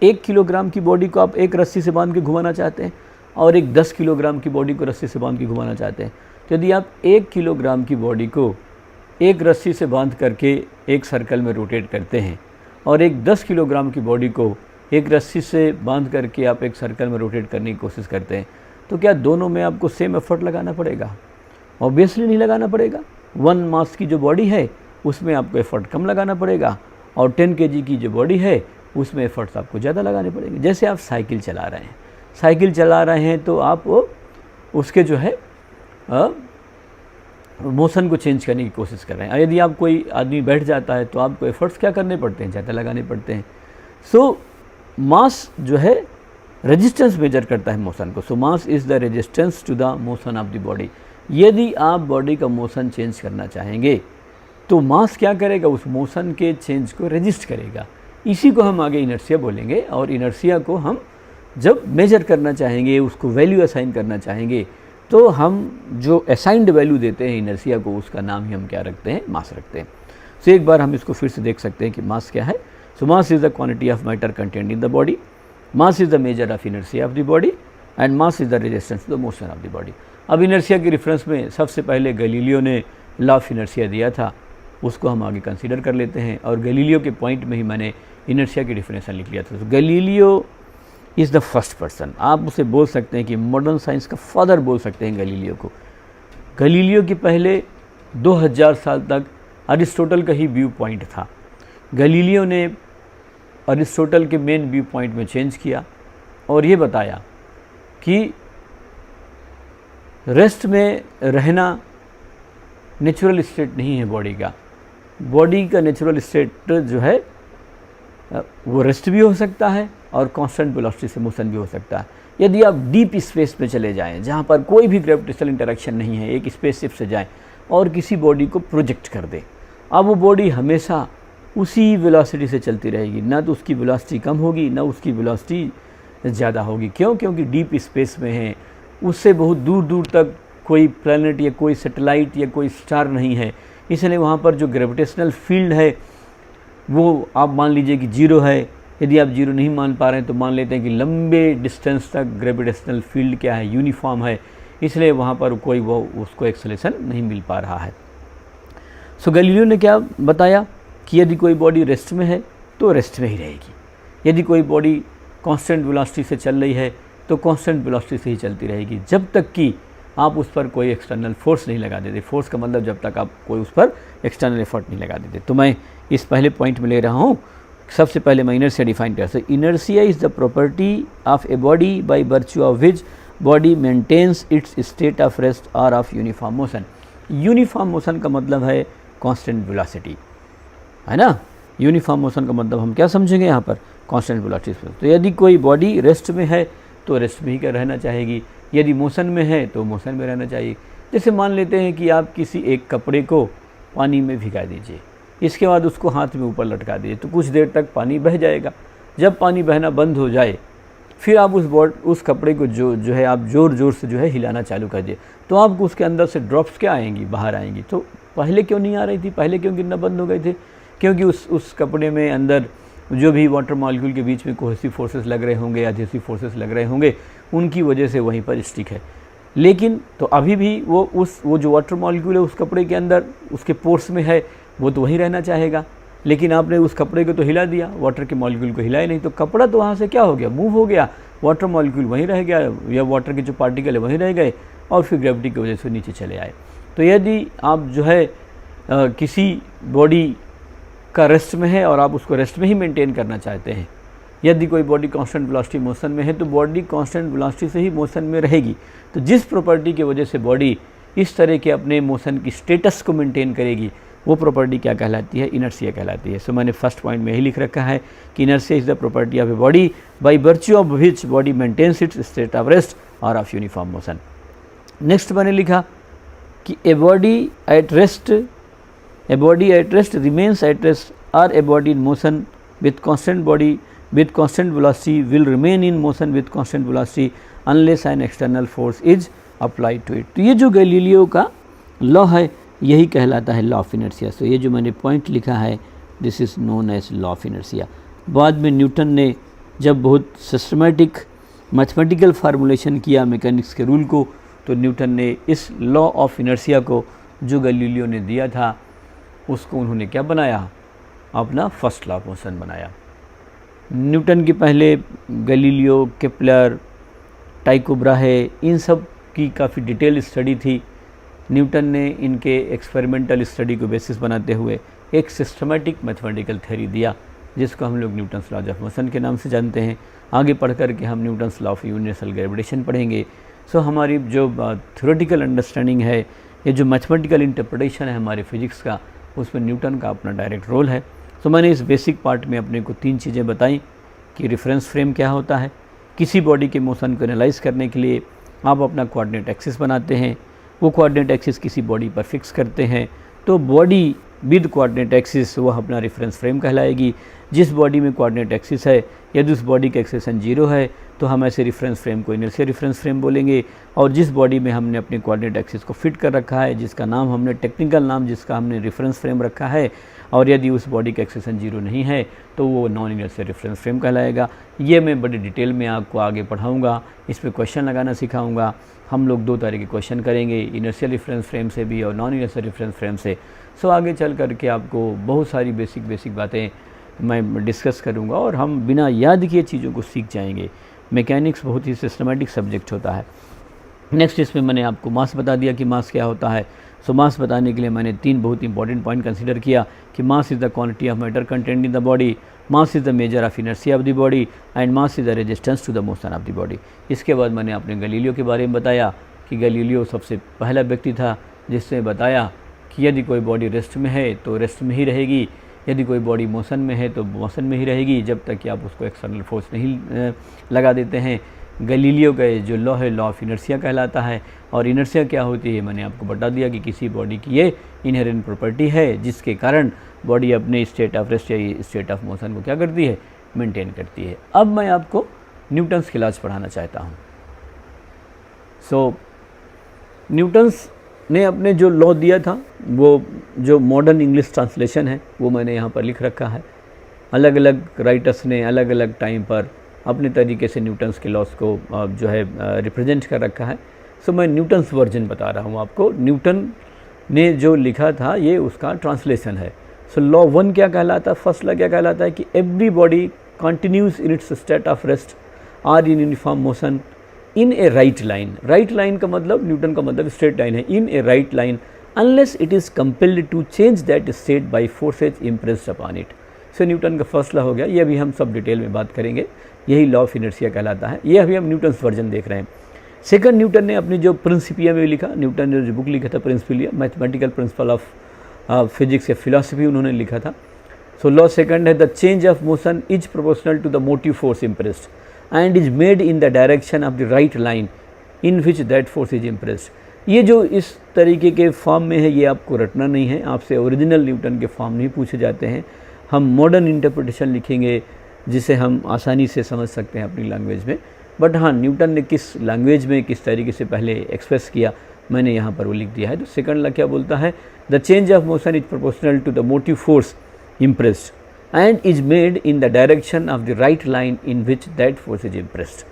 [SPEAKER 1] एक किलोग्राम की बॉडी को आप एक रस्सी से बांध के घुमाना चाहते हैं और एक 10 किलोग्राम की बॉडी को रस्सी से बांध के घुमाना चाहते हैं। तो यदि आप 1 किलोग्राम की बॉडी को एक रस्सी से बांध करके एक सर्कल में रोटेट करते हैं और एक 10 किलोग्राम की बॉडी को एक रस्सी से बांध करके आप एक सर्कल में रोटेट करने की कोशिश करते हैं, तो क्या दोनों में आपको सेम एफर्ट लगाना पड़ेगा? ऑब्वियसली नहीं लगाना पड़ेगा। 1 मास की जो बॉडी है उसमें आपको एफर्ट कम लगाना पड़ेगा और 10 kg की जो बॉडी है उसमें एफर्ट्स आपको ज़्यादा लगाने पड़ेंगे। जैसे आप साइकिल चला रहे हैं तो आप उसके जो है मोशन को चेंज करने की कोशिश कर रहे हैं। यदि आप कोई आदमी बैठ जाता है तो आपको एफर्ट्स क्या करने पड़ते हैं, ज़्यादा लगाने पड़ते हैं। सो मास जो है रेजिस्टेंस मेजर करता है मोशन को। So mass is the resistance to the motion of the body. यदि आप बॉडी का मोशन चेंज करना चाहेंगे तो मास क्या करेगा, उस मोशन के चेंज को रेजिस्ट करेगा। इसी को हम आगे इनर्शिया बोलेंगे और इनर्शिया को हम जब मेजर करना चाहेंगे, उसको वैल्यू असाइन करना चाहेंगे, तो हम जो असाइंड वैल्यू देते हैं इनर्शिया को उसका नाम ही हम क्या रखते हैं, मास रखते हैं। सो एक बार हम इसको फिर से देख सकते हैं कि मास क्या है। So mass is the quantity of matter content in the body, mass is the measure of inertia of the body and mass is the resistance to the motion of the body. अब inertia के reference में सबसे पहले Galileo ने law of inertia दिया था, उसको हम आगे कंसीडर कर लेते हैं और गैलीलियो के पॉइंट में ही मैंने इनर्शिया की डिफिनेशन लिख लिया था। तो Galileo is the first person, आप उसे बोल सकते हैं कि मॉडर्न साइंस का फादर बोल सकते हैं गैलीलियो को। गैलीलियो के पहले 2000 साल तक अरिस्टोटल का ही व्यू पॉइंट था। गैलीलियो ने अरिस्टोटल के मेन व्यू पॉइंट में चेंज किया और ये बताया कि रेस्ट में रहना नेचुरल स्टेट नहीं है बॉडी का। बॉडी का नेचुरल स्टेट जो है वो रेस्ट भी हो सकता है और कांस्टेंट वेलोसिटी से मोशन भी हो सकता है। यदि आप डीप स्पेस में चले जाएं जहाँ पर कोई भी ग्रेविटेशनल इंटरेक्शन नहीं है, एक स्पेसशिप से जाएं और किसी बॉडी को प्रोजेक्ट कर दें, अब वो बॉडी हमेशा उसी वेलोसिटी से चलती रहेगी, ना तो उसकी वेलोसिटी कम होगी ना उसकी वेलोसिटी ज़्यादा होगी। क्यों? क्योंकि डीप स्पेस में है, उससे बहुत दूर दूर तक कोई प्लैनेट या कोई सैटेलाइट या कोई स्टार नहीं है, इसलिए वहाँ पर जो ग्रेविटेशनल फील्ड है वो आप मान लीजिए कि 0 है। यदि आप 0 नहीं मान पा रहे हैं तो मान लेते हैं कि लंबे डिस्टेंस तक ग्रेविटेशनल फील्ड क्या है, यूनिफॉर्म है, इसलिए वहाँ पर कोई वो उसको एक्सेलेरेशन नहीं मिल पा रहा है। सो गैलीलियो ने क्या बताया कि यदि कोई बॉडी रेस्ट में है तो रेस्ट में ही रहेगी, यदि कोई बॉडी कांस्टेंट वेलोसिटी से चल रही है तो कांस्टेंट वेलोसिटी से ही चलती रहेगी, जब तक कि आप उस पर कोई एक्सटर्नल फोर्स नहीं लगा देते। फोर्स का मतलब जब तक आप कोई उस पर एक्सटर्नल एफर्ट नहीं लगा देते। तो मैं इस पहले पॉइंट में ले रहा हूँ, सबसे पहले मैं इनर्शिया डिफाइन कर सकता हूँ। Inertia is the property of a body by virtue of which body maintains its state of rest और of uniform motion. Uniform motion का मतलब है कांस्टेंट वेलोसिटी, है ना। यूनिफॉर्म मोशन का मतलब हम क्या समझेंगे यहाँ पर, कांस्टेंट वेलोसिटी। तो यदि कोई बॉडी रेस्ट में है तो रेस्ट में ही रहना चाहेगी, यदि मोशन में है तो मोशन में रहना चाहिए। जैसे मान लेते हैं कि आप किसी एक कपड़े को पानी में भिगा दीजिए, इसके बाद उसको हाथ में ऊपर लटका दीजिए, तो कुछ देर तक पानी बह जाएगा। जब पानी बहना बंद हो जाए फिर आप उस कपड़े को जो है आप ज़ोर ज़ोर से जो है हिलाना चालू कर दिए, तो आपको उसके अंदर से ड्रॉप्स क्या आएंगी, बाहर आएंगी। तो पहले क्यों नहीं आ रही थी, पहले क्यों गिरना बंद हो गए थे? क्योंकि उस कपड़े में अंदर जो भी वाटर मॉलिक्यूल के बीच में कोहेसिव फोर्सेस लग रहे होंगे, एडहेसिव फोर्सेस लग रहे होंगे, उनकी वजह से वहीं पर स्टिक है। लेकिन तो अभी भी वो जो वाटर मॉलिक्यूल है उस कपड़े के अंदर, उसके पोर्स में है, वो तो वहीं रहना चाहेगा। लेकिन आपने उस कपड़े को तो हिला दिया, वाटर के मॉलिक्यूल को हिलाया नहीं, तो कपड़ा तो वहाँ से क्या हो गया, मूव हो गया, वाटर मॉलिक्यूल वहीं रह गया, या वाटर के जो पार्टिकल है वहीं रह गए और फिर ग्रेविटी की वजह से नीचे चले आए। तो यदि आप जो है किसी बॉडी का रेस्ट में है और आप उसको रेस्ट में ही मेंटेन करना चाहते हैं, यदि कोई बॉडी कांस्टेंट वेलोसिटी मोशन में है तो बॉडी कांस्टेंट वेलोसिटी से ही मोशन में रहेगी। तो जिस प्रॉपर्टी की वजह से बॉडी इस तरह के अपने मोशन की स्टेटस को मेंटेन करेगी, वो प्रॉपर्टी क्या कहलाती है, इनर्शिया कहलाती है। सो मैंने फर्स्ट पॉइंट में यही लिख रखा है कि inertia is the property of a body by virtue of which body maintains its state of rest और ऑफ यूनिफॉर्म मोशन। नेक्स्ट मैंने लिखा कि a body at rest remains at rest, or a body in motion with constant velocity will remain in motion with constant velocity unless an external force is applied to it। तो ये जो Galileo का law है यही कहलाता है law of inertia. सो ये जो मैंने पॉइंट लिखा है this is known as law of inertia. बाद में न्यूटन ने जब बहुत सिस्टमेटिक मैथमेटिकल फार्मूलेशन किया मैकेनिक्स के रूल को, तो न्यूटन ने इस लॉ ऑफ इनर्शिया को जो गैलीलियो ने दिया था उसको उन्होंने क्या बनाया, अपना फर्स्ट लॉ ऑफ मोशन बनाया। न्यूटन के पहले गैलीलियो, केपलर, टाइको ब्राहे, इन सब की काफ़ी डिटेल स्टडी थी। न्यूटन ने इनके एक्सपेरिमेंटल स्टडी को बेसिस बनाते हुए एक सिस्टमेटिक मैथमेटिकल थ्योरी दिया जिसको हम लोग न्यूटन्स लॉ ऑफ मोशन के नाम से जानते हैं। आगे पढ़ कर के हम Newton's law of universal gravitation पढ़ेंगे। सो हमारी जो थ्योरेटिकल अंडरस्टैंडिंग है, ये जो मैथमेटिकल इंटरप्रिटेशन है हमारे फिजिक्स का, उसमें न्यूटन का अपना डायरेक्ट रोल है। तो मैंने इस बेसिक पार्ट में अपने को 3 चीज़ें बताई कि रेफरेंस फ्रेम क्या होता है, किसी बॉडी के मोशन को एनालाइज करने के लिए आप अपना कोऑर्डिनेट एक्सिस बनाते हैं, वो कोऑर्डिनेट एक्सिस किसी बॉडी पर फिक्स करते हैं, तो बॉडी विद कोऑर्डिनेट एक्सिस वह अपना रेफरेंस फ्रेम कहलाएगी। जिस बॉडी में कोऑर्डिनेट एक्सिस है, यदि उस बॉडी का एक्सेशन 0 है तो हम ऐसे रेफरेंस फ्रेम को इनर्शिया रेफरेंस फ्रेम बोलेंगे। और जिस बॉडी में हमने अपने कोऑर्डिनेट एक्सिस को फिट कर रखा है, जिसका नाम हमने टेक्निकल नाम जिसका हमने रेफरेंस फ्रेम रखा है, और यदि उस बॉडी का एक्सेशन 0 नहीं है तो वो नॉन इनर्शिया रेफरेंस फ्रेम कहलाएगा। ये मैं बड़ी डिटेल में आपको आगे पढ़ाऊँगा, इस पर क्वेश्चन लगाना सिखाऊँगा। हम लोग 2 तरह के क्वेश्चन करेंगे, इनर्शिया रेफरेंस फ्रेम से भी और नॉन इनर्शिया रेफरेंस फ्रेम से। सो आगे चल करके आपको बहुत सारी बेसिक बातें मैं डिस्कस करूँगा और हम बिना याद किए चीज़ों को सीख जाएंगे। मैकेनिक्स बहुत ही सिस्टमेटिक सब्जेक्ट होता है। नेक्स्ट इसमें मैंने आपको मास बता दिया कि मास क्या होता है। सो मास बताने के लिए मैंने 3 बहुत इंपॉर्टेंट पॉइंट कंसीडर किया कि mass is the quantity of matter content in the body, mass is the measure of inertia of the body and mass is the resistance to the motion of the body. इसके बाद मैंने अपने Galileo के बारे में बताया कि Galileo सबसे पहला व्यक्ति था जिसने बताया कि यदि कोई बॉडी रेस्ट में है तो रेस्ट में ही रहेगी, यदि कोई बॉडी मोशन में है तो मोशन में ही रहेगी, जब तक कि आप उसको एक्सटर्नल फोर्स नहीं लगा देते हैं। गैलीलियो का जो लॉ है लॉ ऑफ इनर्शिया कहलाता है। और इनर्शिया क्या होती है मैंने आपको बता दिया कि किसी बॉडी की ये इनहेरेंट प्रॉपर्टी है जिसके कारण बॉडी अपने स्टेट ऑफ रेस्ट या स्टेट ऑफ मोशन को क्या करती है, मेंटेन करती है। अब मैं आपको न्यूटन्स के लॉज पढ़ाना चाहता हूँ। सो न्यूटन्स ने अपने जो लॉ दिया था, वो जो मॉडर्न इंग्लिश ट्रांसलेशन है वो मैंने यहाँ पर लिख रखा है। अलग अलग राइटर्स ने अलग अलग टाइम पर अपने तरीके से न्यूटन्स के लॉस को जो है रिप्रेजेंट कर रखा है। सो मैं न्यूटन्स वर्जन बता रहा हूँ आपको। न्यूटन ने जो लिखा था ये उसका ट्रांसलेशन है। सो लॉ 1 क्या कहलाता है, फर्स्ट लॉ क्या कहलाता है कि every body continues in its state of rest or in uniform motion in a right line. Right line का मतलब, न्यूटन का मतलब स्ट्रेट लाइन है, in a right line unless it is compelled to change that state by forces impressed upon it. So Newton का first law हो गया, ये अभी हम सब डिटेल में बात करेंगे। यही लॉ ऑफ इनर्शिया कहलाता है। ये अभी हम न्यूटन्स वर्जन देख रहे हैं। सेकंड, न्यूटन ने अपनी जो प्रिंसिपिया में लिखा, न्यूटन ने जो बुक लिखा था Principia, mathematical principle of physics या फिलॉसफी उन्होंने लिखा था। सो लॉ सेकंड है the change of motion is proportional to the motive force impressed. And is made in the direction of the right line in which that force is impressed. ये जो इस तरीके के form में है ये आपको रटना नहीं है, आपसे ओरिजिनल न्यूटन के फॉर्म नहीं पूछे जाते हैं। हम मॉडर्न इंटरप्रिटेशन लिखेंगे जिसे हम आसानी से समझ सकते हैं अपनी लैंग्वेज में। बट हाँ, न्यूटन ने किस लैंग्वेज में किस तरीके से पहले एक्सप्रेस किया मैंने यहाँ पर वो लिख दिया है। तो सेकंड ला क्या बोलता है, the change of motion is proportional to the motive force impressed and is made in the direction of the right line in which that force is impressed.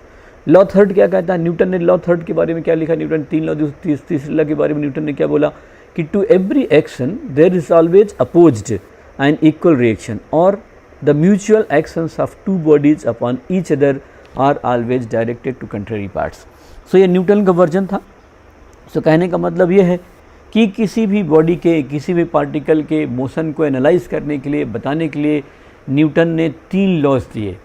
[SPEAKER 1] Law third क्या कहता है, न्यूटन ने law third के बारे में क्या लिखा, Newton तीन लॉ तीसरे लॉ के बारे में न्यूटन ने क्या बोला कि to every action there is always opposed and equal reaction और the mutual actions of two bodies upon each other are always directed to contrary parts. So ये न्यूटन का वर्जन था। सो कहने का मतलब ये है कि किसी भी बॉडी के किसी भी पार्टिकल के मोशन को एनालाइज करने के लिए बताने के लिए न्यूटन ने तीन लॉज दिए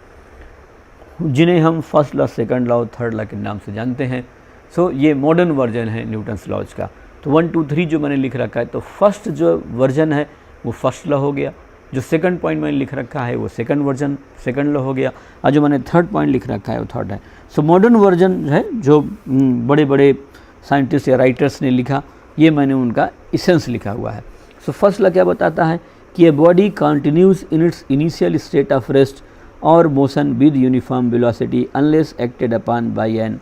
[SPEAKER 1] जिन्हें हम first law, second law, third law के नाम से जानते हैं। सो ये मॉडर्न वर्जन है न्यूटन्स लॉज का। तो 1 2 3 जो मैंने लिख रखा है, तो फर्स्ट जो वर्जन है वो फर्स्ट लॉ हो गया, जो सेकंड पॉइंट मैंने लिख रखा है वो सेकंड वर्जन सेकंड लॉ हो गया, और जो मैंने थर्ड पॉइंट लिख रखा है वो थर्ड है। सो मॉडर्न वर्जन है जो बड़े बड़े साइंटिस्ट या राइटर्स ने लिखा, ये मैंने उनका इसेंस लिखा हुआ है। सो फर्स्ट लॉ क्या बताता है कि a body continues in its initial state of rest और motion with uniform velocity unless acted upon by an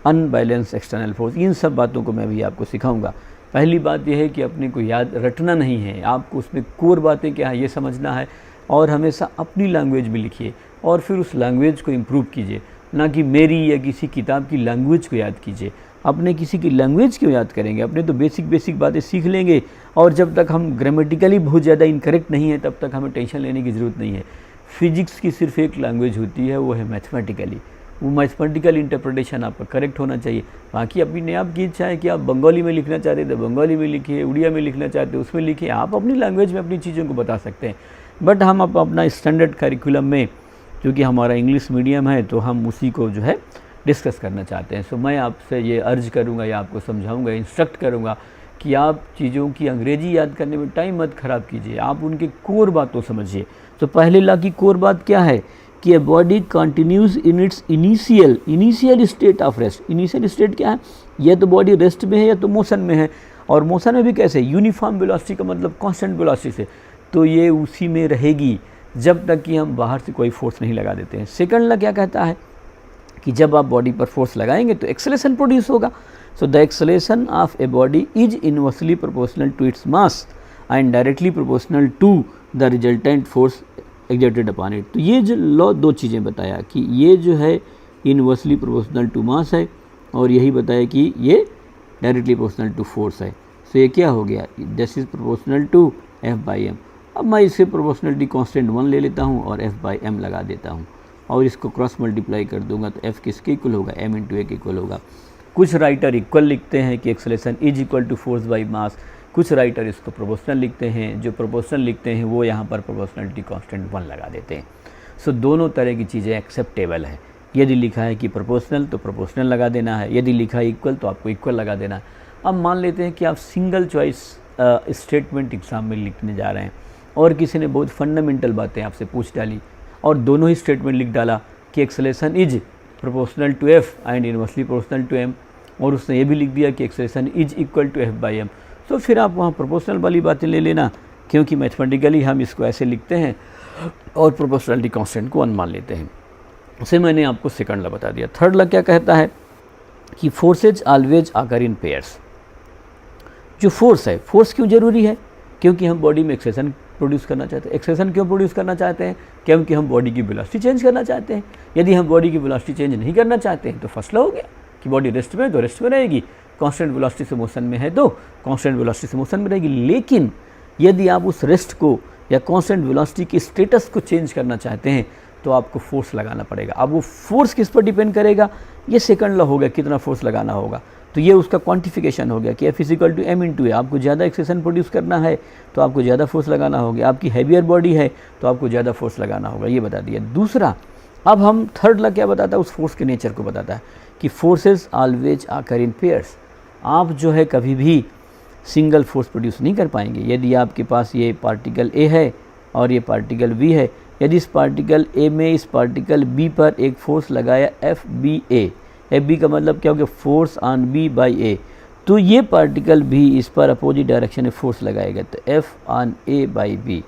[SPEAKER 1] unbalance external force. इन सब बातों को मैं भी आपको सिखाऊंगा। पहली बात यह है कि अपने को याद रटना नहीं है, आपको उसमें कोर बातें क्या है ये समझना है, और हमेशा अपनी लैंग्वेज में लिखिए और फिर उस लैंग्वेज को इम्प्रूव कीजिए, ना कि मेरी या किसी किताब की लैंग्वेज को याद कीजिए। अपने किसी की लैंग्वेज क्यों याद करेंगे, अपने तो बेसिक बातें सीख लेंगे, और जब तक हम ग्रामेटिकली बहुत ज़्यादा इनकरेक्ट नहीं है तब तक हमें टेंशन लेने की ज़रूरत नहीं है। फिजिक्स की सिर्फ एक लैंग्वेज होती है, वो है मैथमेटिकली। वो मैथमेटिकल इंटरप्रिटेशन आपका करेक्ट होना चाहिए। बाकी अपनी आपकी इच्छा है कि आप बंगाली में लिखना चाहते हैं तो बंगाली में लिखिए, उड़िया में लिखना चाहते हैं उसमें लिखिए, आप अपनी लैंग्वेज में अपनी चीज़ों को बता सकते हैं। बट हम अपना स्टैंडर्ड करिकुलम में, क्योंकि हमारा इंग्लिश मीडियम है, तो हम उसी को जो है डिस्कस करना चाहते हैं। सो मैं आपसे ये अर्ज करूँगा या आपको समझाऊँगा, इंस्ट्रक्ट करूँगा कि आप चीज़ों की अंग्रेजी याद करने में टाइम मत ख़राब कीजिए, आप उनके कोर बात को समझिए। तो पहले लॉ की कोर बात क्या है कि a body continues in its initial state of rest. Initial state क्या है, या तो बॉडी रेस्ट में है या तो मोशन में है, और मोशन में भी कैसे, यूनिफॉर्म वेलोसिटी का मतलब कांस्टेंट वेलोसिटी से, तो ये उसी में रहेगी जब तक कि हम बाहर से कोई फोर्स नहीं लगा देते हैं। सेकंड लॉ क्या कहता है कि जब आप बॉडी पर फोर्स लगाएंगे तो एक्सेलेरेशन प्रोड्यूस होगा। So the acceleration of a body is inversely proportional to its mass and directly proportional to the resultant force exerted upon it. तो ये जो लॉ दो चीज़ें बताया कि ये जो है इनवर्सली प्रोपोर्शनल टू मास है, और यही बताया कि ये डायरेक्टली प्रोपोर्शनल टू फोर्स है। सो ये क्या हो गया, this is proportional to F/m। अब मैं इसे प्रोपोर्शनलिटी कांस्टेंट 1 ले लेता हूँ और F/m लगा देता हूँ, और इसको क्रॉस मल्टीप्लाई कर दूंगा तो F किसके इक्वल होगा, m × a के इक्वल होगा। कुछ राइटर इक्वल लिखते हैं कि acceleration is equal to force by mass, कुछ राइटर इसको प्रोपोर्शनल लिखते हैं। जो प्रोपोर्शनल लिखते हैं वो यहाँ पर प्रोपोर्शनलिटी कांस्टेंट 1 लगा देते हैं। सो दोनों तरह की चीज़ें एक्सेप्टेबल है। यदि लिखा है कि प्रोपोर्शनल तो प्रोपोर्शनल लगा देना है, यदि लिखा है इक्वल तो आपको इक्वल लगा देना है। अब मान लेते हैं कि आप सिंगल चॉइस स्टेटमेंट एग्जाम में लिखने जा रहे हैं और किसी ने बहुत फंडामेंटल बातें आपसे पूछ डाली और दोनों ही स्टेटमेंट लिख डाला कि acceleration is proportional to F and inversely proportional to m, और उसने ये भी लिख दिया कि acceleration is equal to F/m। तो फिर आप वहाँ प्रोपोर्शनल वाली बातें ले लेना, क्योंकि मैथमेटिकली हम इसको ऐसे लिखते हैं और प्रोपोर्शनलिटी कांस्टेंट को 1 मान लेते हैं। उसे मैंने आपको सेकंड लॉ बता दिया। थर्ड लॉ क्या कहता है कि फोर्सेज ऑलवेज आकर इन पेयर्स। जो फोर्स है, फोर्स क्यों ज़रूरी है, क्योंकि हम बॉडी में एक्सेलेरेशन प्रोड्यूस करना चाहते हैं। एक्सेलेरेशन क्यों प्रोड्यूस करना चाहते हैं, क्योंकि हम बॉडी की वेलोसिटी चेंज करना चाहते हैं। यदि हम बॉडी की वेलोसिटी चेंज नहीं करना चाहते हैं तो फर्स्ट लॉ हो गया कि बॉडी रेस्ट में तो रेस्ट में रहेगी, कांस्टेंट वेलोसिटी से मोशन में है तो कांस्टेंट वेलोसिटी से मोशन में रहेगी। लेकिन यदि आप उस रेस्ट को या कांस्टेंट वेलोसिटी की स्टेटस को चेंज करना चाहते हैं तो आपको फोर्स लगाना पड़ेगा। अब वो फोर्स किस पर डिपेंड करेगा, ये सेकंड लॉ हो गया, कितना फोर्स लगाना होगा। तो ये उसका क्वांटिफिकेशन हो गया कि F = m × a। आपको ज़्यादा एक्सेलेरेशन प्रोड्यूस करना है तो आपको ज़्यादा फोर्स लगाना होगा, आपकी हैवियर बॉडी है तो आपको ज़्यादा फोर्स लगाना होगा, ये बता दिया। दूसरा, अब हम थर्ड लॉ क्या बताता है, उस फोर्स के नेचर को बताता है कि फोर्सेज ऑलवेज आकर इन पेयर्स। आप जो है कभी भी सिंगल फोर्स प्रोड्यूस नहीं कर पाएंगे। यदि आपके पास ये पार्टिकल A है और ये पार्टिकल B है, यदि इस पार्टिकल ए में इस पार्टिकल बी पर एक फोर्स लगाया एफ बी ए, एफ बी का मतलब क्या हो गया, force on B by A, तो ये पार्टिकल भी इस पर अपोजिट डायरेक्शन में फोर्स लगाएगा, तो F on A by B.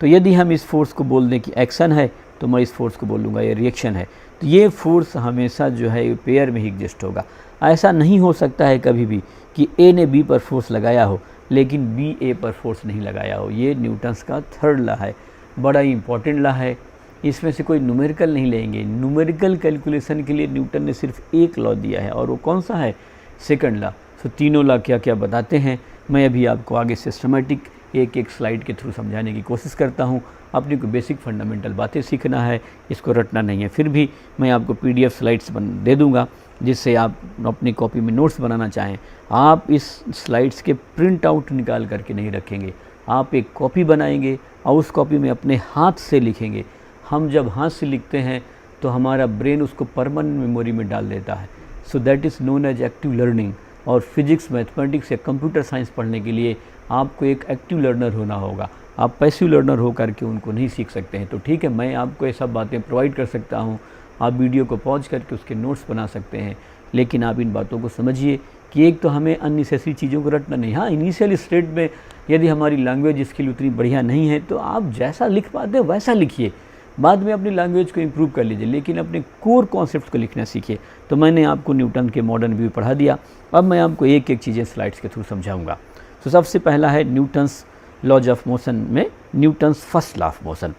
[SPEAKER 1] तो यदि हम इस फोर्स को बोल दें कि एक्शन है, तो मैं इस फोर्स को बोल लूँगा ये रिएक्शन है। तो ये फोर्स हमेशा जो है पेयर में ही एग्जिस्ट होगा। ऐसा नहीं हो सकता है कभी भी कि ए ने बी पर फोर्स लगाया हो लेकिन बी ए पर फोर्स नहीं लगाया हो। ये न्यूटन्स का थर्ड लॉ है, बड़ा ही इंपॉर्टेंट लॉ है। इसमें से कोई न्यूमेरिकल नहीं लेंगे। न्यूमेरिकल कैलकुलेशन के लिए न्यूटन ने सिर्फ एक लॉ दिया है, और वो कौन सा है, सेकंड लॉ। तो तीनों लॉ क्या क्या बताते हैं, मैं अभी आपको आगे सिस्टमेटिक एक एक स्लाइड के थ्रू समझाने की कोशिश करता हूँ। अपने को बेसिक फंडामेंटल बातें सीखना है, इसको रटना नहीं है। फिर भी मैं आपको PDF स्लाइड्स दे दूँगा, जिससे आप अपनी कॉपी में नोट्स बनाना चाहें, आप इस स्लाइड्स के प्रिंट आउट निकाल करके नहीं रखेंगे, आप एक कॉपी बनाएंगे और उस कॉपी में अपने हाथ से लिखेंगे। हम जब हाथ से लिखते हैं तो हमारा ब्रेन उसको परमानेंट मेमोरी में डाल देता है। So that is known as active learning. और फिजिक्स, मैथमेटिक्स या कंप्यूटर साइंस पढ़ने के लिए आपको एक एक्टिव लर्नर होना होगा। आप पैसिव लर्नर हो करके उनको नहीं सीख सकते हैं। तो ठीक है, मैं आपको ये सब बातें प्रोवाइड कर सकता हूँ, आप वीडियो को पॉज करके उसके नोट्स बना सकते हैं, लेकिन आप इन बातों को समझिए कि एक तो हमें अननेसेसरी चीज़ों को रटना नहीं। हाँ, इनिशियल स्टेट में यदि हमारी लैंग्वेज इसके लिए उतनी बढ़िया नहीं है तो आप जैसा लिख पाते हैं वैसा लिखिए, बाद में अपनी लैंग्वेज को इम्प्रूव कर लीजिए, लेकिन अपने कोर कॉन्सेप्ट को लिखना सीखिए। तो मैंने आपको न्यूटन के मॉडर्न व्यू पढ़ा दिया, अब मैं आपको एक एक चीज़ें स्लाइड्स के थ्रू समझाऊंगा। तो सबसे पहला है न्यूटन्स लॉज ऑफ मोशन में Newton's first law of motion.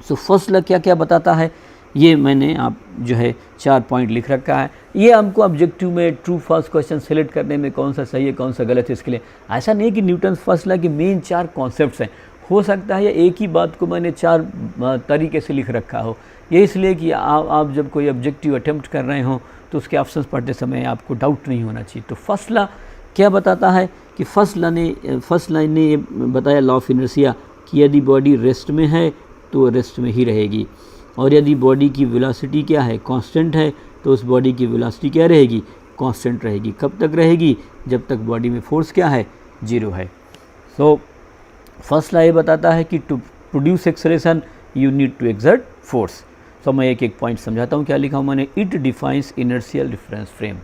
[SPEAKER 1] So first law क्या क्या बताता है, ये मैंने आप जो है 4 पॉइंट लिख रखा है। ये हमको ऑब्जेक्टिव में ट्रू फॉल्स क्वेश्चन सेलेक्ट करने में कौन सा सही है कौन सा गलत है, इसके लिए ऐसा नहीं है कि न्यूटन्स फर्स्ट लॉ के मेन 4 कॉन्सेप्ट्स हैं। हो सकता है एक ही बात को मैंने 4 तरीके से लिख रखा हो। ये इसलिए कि आप जब कोई ऑब्जेक्टिव अटेम्प्ट कर रहे हो तो उसके ऑप्शंस पढ़ते समय आपको डाउट नहीं होना चाहिए। तो फर्स्ट लॉ क्या बताता है कि फर्स्ट लाइन ने ये बताया, लॉ ऑफ इनर्शिया, कि यदि बॉडी रेस्ट में है तो रेस्ट में ही रहेगी, और यदि बॉडी की वेलोसिटी क्या है, कांस्टेंट है, तो उस बॉडी की वेलोसिटी क्या रहेगी, कांस्टेंट रहेगी। कब तक रहेगी, जब तक बॉडी में फोर्स क्या है, 0 है। सो फर्स्ट लॉ ये बताता है कि to produce acceleration you need to exert force. So मैं एक एक पॉइंट समझाता हूँ, क्या लिखा हूँ मैंने, it defines inertial reference frame.